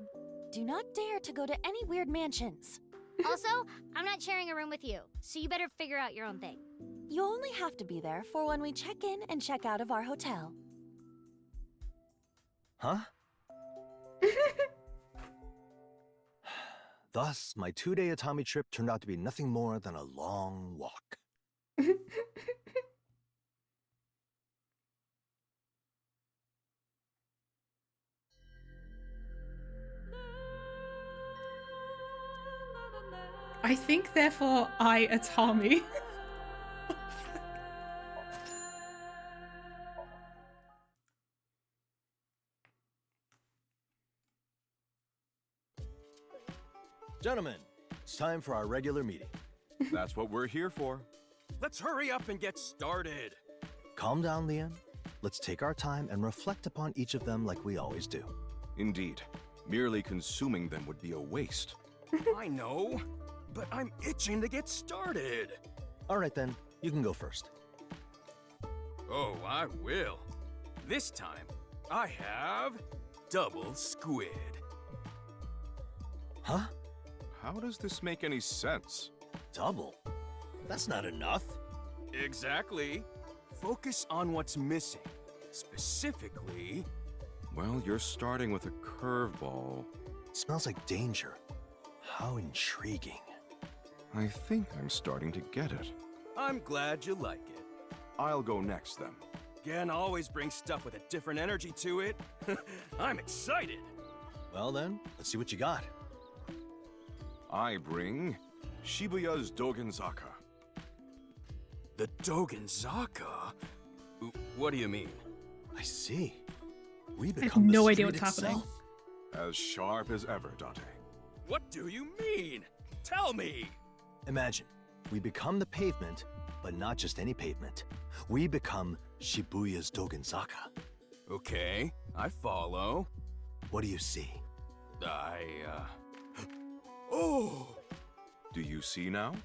Do not dare to go to any weird mansions. Also, I'm not sharing a room with you, so you better figure out your own thing. You only have to be there for when we check in and check out of our hotel. Huh? Thus, my 2-day Atami trip turned out to be nothing more than a long walk. I think, therefore, I Atami. Gentlemen, it's time for our regular meeting. That's what we're here for. Let's hurry up and get started. Calm down, Liam. Let's take our time and reflect upon each of them like we always do. Indeed. Merely consuming them would be a waste. I know, but I'm itching to get started. All right then, you can go first. Oh, I will. This time, I have double squid. Huh? How does this make any sense? Double? That's not enough. Exactly. Focus on what's missing. Specifically... Well, you're starting with a curveball. Smells like danger. How intriguing. I think I'm starting to get it. I'm glad you like it. I'll go next then. Gen always brings stuff with a different energy to it. I'm excited. Well then, let's see what you got. I bring Shibuya's Dogenzaka. The Dogenzaka? What do you mean? I see. We I have become no the idea street what's happening. itself. As sharp as ever, Date. What do you mean? Tell me! Imagine, we become the pavement, but not just any pavement. We become Shibuya's Dogenzaka. Okay, I follow. What do you see? Oh! Do you see now?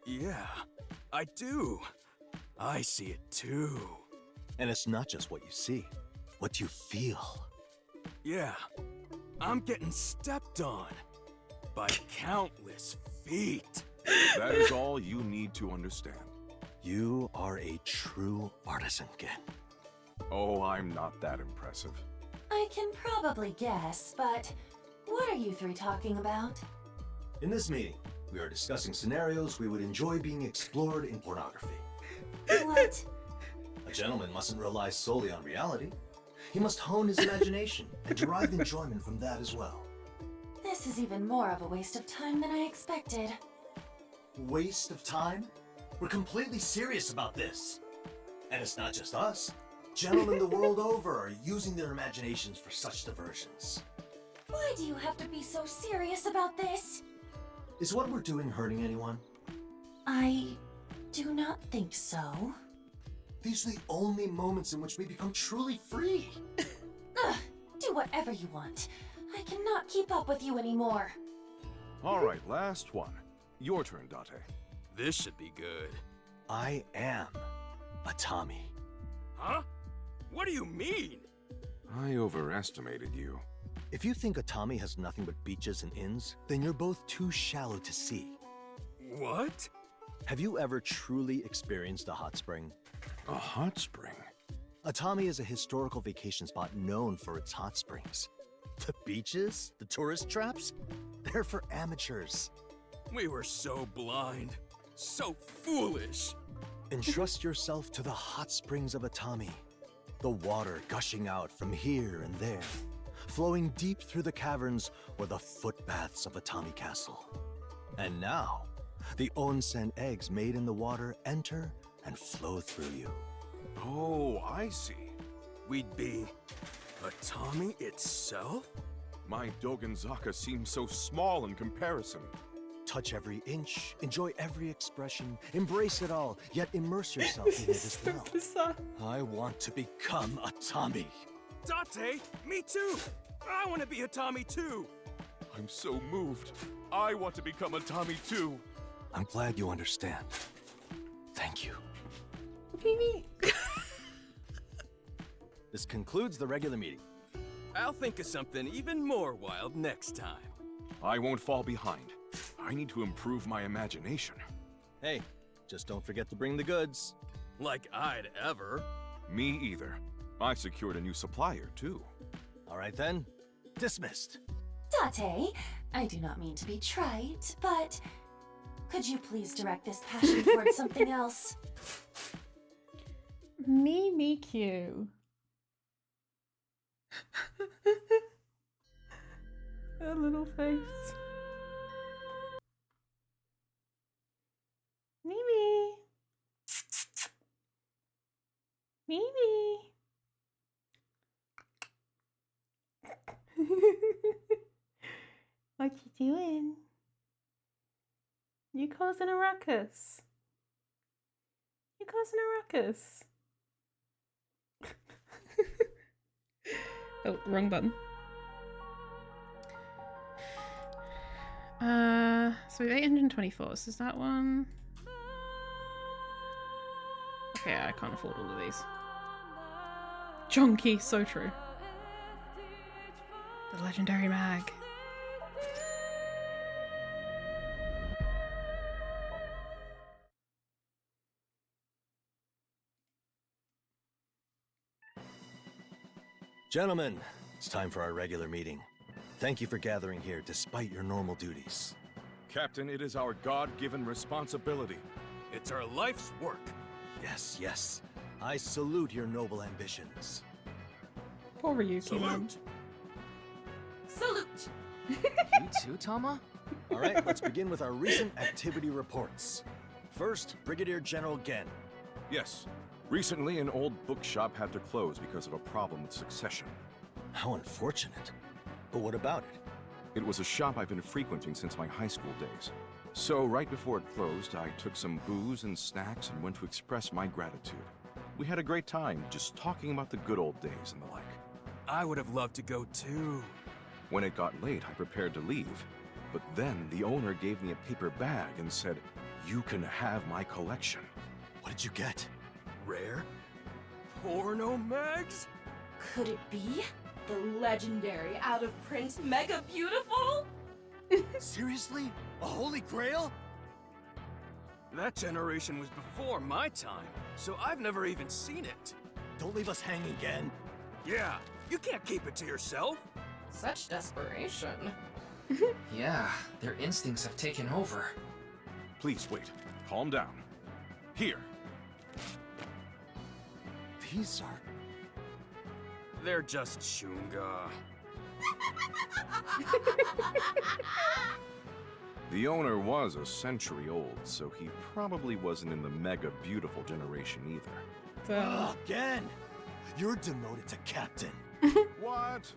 Yeah, I do. I see it too. And it's not just what you see, what you feel. Yeah, I'm getting stepped on by countless feet. That is all you need to understand. You are a true artisan, Gen. Oh, I'm not that impressive. I can probably guess, but what are you three talking about? In this meeting, we are discussing scenarios we would enjoy being explored in pornography. What? A gentleman mustn't rely solely on reality. He must hone his imagination and derive enjoyment from that as well. This is even more of a waste of time than I expected. Waste of time? We're completely serious about this. And it's not just us. Gentlemen the world over are using their imaginations for such diversions. Why do you have to be so serious about this? Is what we're doing hurting anyone? I do not think so. These are the only moments in which we become truly free. Ugh, do whatever you want. I cannot keep up with you anymore. All right, last one. Your turn, Date. This should be good. I am a Tommy. Huh? What do you mean? I overestimated you. If you think Atami has nothing but beaches and inns, then you're both too shallow to see. What? Have you ever truly experienced a hot spring? A hot spring? Atami is a historical vacation spot known for its hot springs. The beaches? The tourist traps? They're for amateurs. We were so blind. So foolish. Entrust yourself to the hot springs of Atami. The water gushing out from here and there, flowing deep through the caverns or the footbaths of Atami Castle. And now, the onsen eggs made in the water enter and flow through you. Oh, I see. We'd be Atami itself? My Dogenzaka seems so small in comparison. Touch every inch, enjoy every expression, embrace it all, yet immerse yourself in it as well. I want to become Atami. Date, me too. I want to be Atami too. I'm so moved. I want to become Atami too. I'm glad you understand. Thank you. This concludes the regular meeting. I'll think of something even more wild next time. I won't fall behind. I need to improve my imagination. Hey, just don't forget to bring the goods. Like I'd ever. Me either. I secured a new supplier, too. All right then, dismissed. Date, I do not mean to be trite, but could you please direct this passion towards something else? Me Q. A little face. Mimi. Mimi. What you doing? You causing a ruckus. You causing a ruckus. Oh, wrong button. So we have 824. So is that one? Okay, I can't afford all of these. Jonky, so true. The legendary mag. Gentlemen, it's time for our regular meeting. Thank you for gathering here despite your normal duties. Captain, it is our God-given responsibility. It's our life's work. Yes, yes. I salute your noble ambitions. Poor Ryuki, man. Salute! You too, Tama? All right, let's begin with our recent activity reports. First, Brigadier General Gen. Yes. Recently, an old bookshop had to close because of a problem with succession. How unfortunate. But what about it? It was a shop I've been frequenting since my high school days. So, right before it closed, I took some booze and snacks and went to express my gratitude. We had a great time just talking about the good old days and the like. I would have loved to go too. When it got late, I prepared to leave. But then the owner gave me a paper bag and said, "You can have my collection." What did you get? Rare? Porno mags? Could it be the legendary out-of-print Mega Beautiful? Seriously? A holy grail? That generation was before my time, so I've never even seen it. Don't leave us hanging again. Yeah, you can't keep it to yourself. Such desperation. Yeah, their instincts have taken over. Please wait. Calm down. Here. These are... They're just Shunga. The owner was a century old, so he probably wasn't in the Mega Beautiful generation either. Again! You're demoted to captain. What?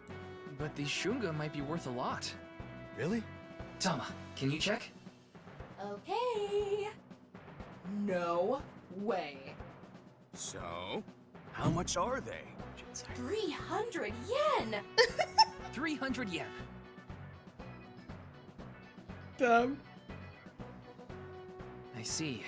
But these Shunga might be worth a lot. Really? Tama, can you check? Okay. No way. So, how much are they? 300 yen! 300 yen. Dumb. I see.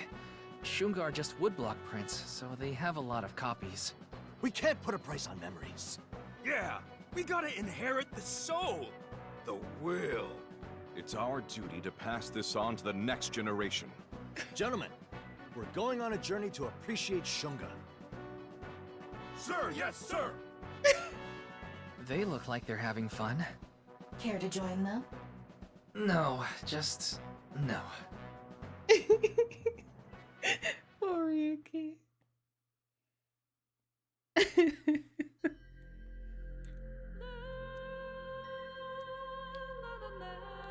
Shunga are just woodblock prints, so they have a lot of copies. We can't put a price on memories. Yeah, we gotta inherit the soul. The will. It's our duty to pass this on to the next generation. Gentlemen, we're going on a journey to appreciate Shunga. Sir, yes, sir! They look like they're having fun. Care to join them? No, just... no. Poor Ryuki.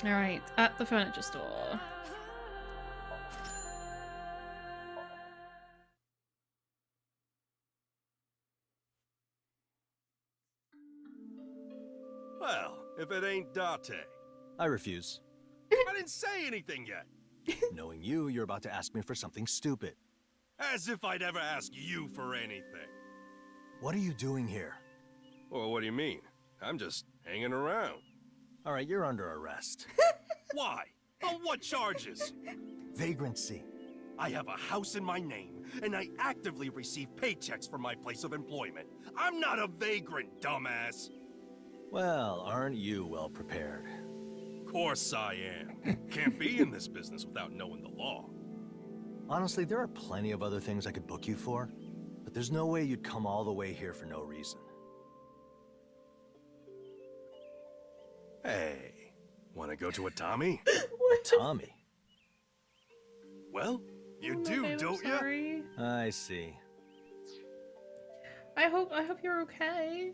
Alright, at the furniture store. Well, if it ain't Date. I refuse. I didn't say anything yet. Knowing you, you're about to ask me for something stupid. As if I'd ever ask you for anything. What are you doing here? Well, what do you mean? I'm just hanging around. All right, you're under arrest. Why? On what charges? Vagrancy. I have a house in my name, and I actively receive paychecks from my place of employment. I'm not a vagrant, dumbass. Well, aren't you well prepared? Course I am. Can't be in this business without knowing the law. Honestly, there are plenty of other things I could book you for, but there's no way you'd come all the way here for no reason. Hey, wanna go to a Tommy? Tommy? Well, you Oh, do, okay, don't you? sorry. I see. I hope you're okay.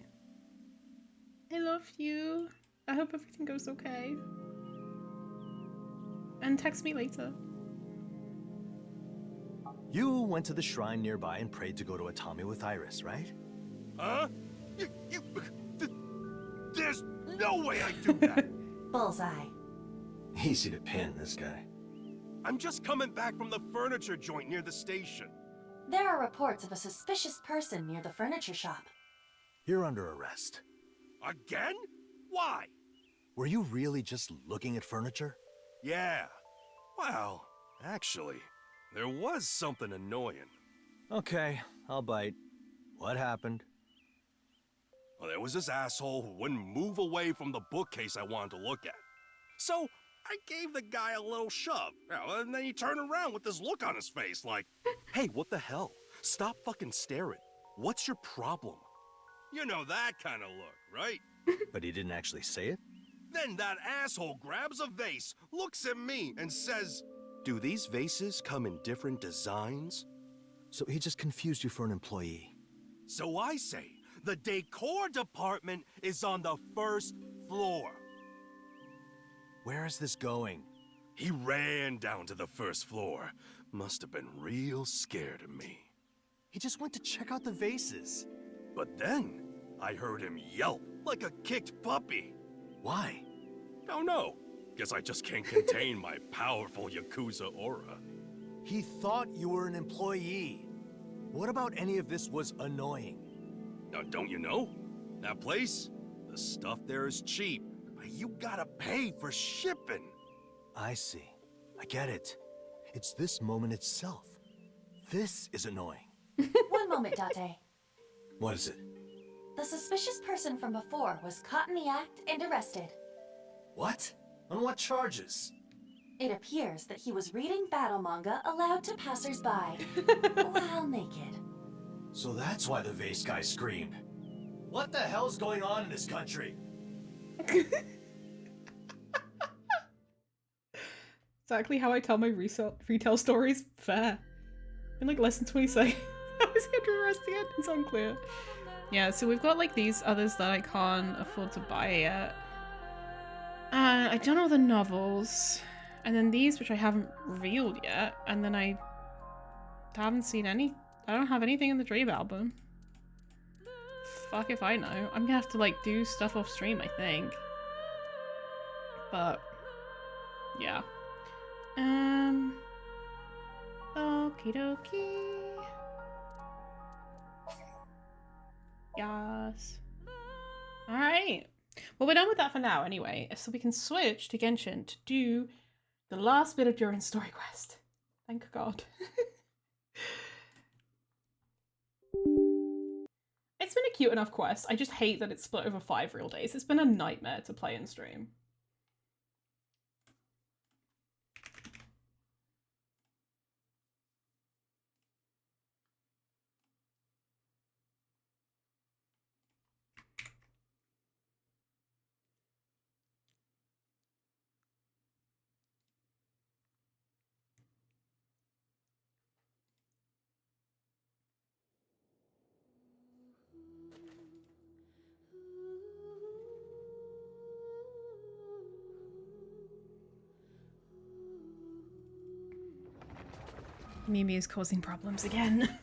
I love you. I hope everything goes okay. And text me later. You went to the shrine nearby and prayed to go to a Tommy with Iris, right? Huh? There's no way I'd do that! Bullseye. Easy to pin, this guy. I'm just coming back from the furniture joint near the station. There are reports of a suspicious person near the furniture shop. You're under arrest. Again? Why? Were you really just looking at furniture? Yeah. Well, actually, there was something annoying. Okay, I'll bite. What happened? Well, there was this asshole who wouldn't move away from the bookcase I wanted to look at. So, I gave the guy a little shove, and then he turned around with this look on his face like, hey, what the hell? Stop fucking staring. What's your problem? You know that kind of look, right? But he didn't actually say it? Then that asshole grabs a vase, looks at me, and says, do these vases come in different designs? So he just confused you for an employee. So I say, the decor department is on the first floor. Where is this going? He ran down to the first floor. Must have been real scared of me. He just went to check out the vases. But then, I heard him yelp like a kicked puppy. Why? Don't know. Guess I just can't contain my powerful Yakuza aura. He thought you were an employee. What about any of this was annoying? Don't you know? That place? The stuff there is cheap, but you gotta pay for shipping. I see. I get it. It's this moment itself. This is annoying. One moment, Date. What is it? The suspicious person from before was caught in the act and arrested. What? On what charges? It appears that he was reading battle manga aloud to passersby while naked. So that's why the vase guy screamed. What the hell's going on in this country? Exactly how I tell my retail stories. Fair. In like less than 20 seconds. I was going to arrest again. It's unclear. Yeah, so we've got like these others that I can't afford to buy yet. I don't know the novels. And then these, which I haven't revealed yet. And then I haven't seen any. I don't have anything in the Dream album. Fuck if I know. I'm gonna have to like do stuff off stream, I think. But yeah. Okie dokie. Yes. Alright. Well, we're done with that for now anyway. So we can switch to Genshin to do the last bit of Durin's story quest. Thank God. It's been a cute enough quest. I just hate that it's split over 5 real days. It's been a nightmare to play and stream. Mimi is causing problems again.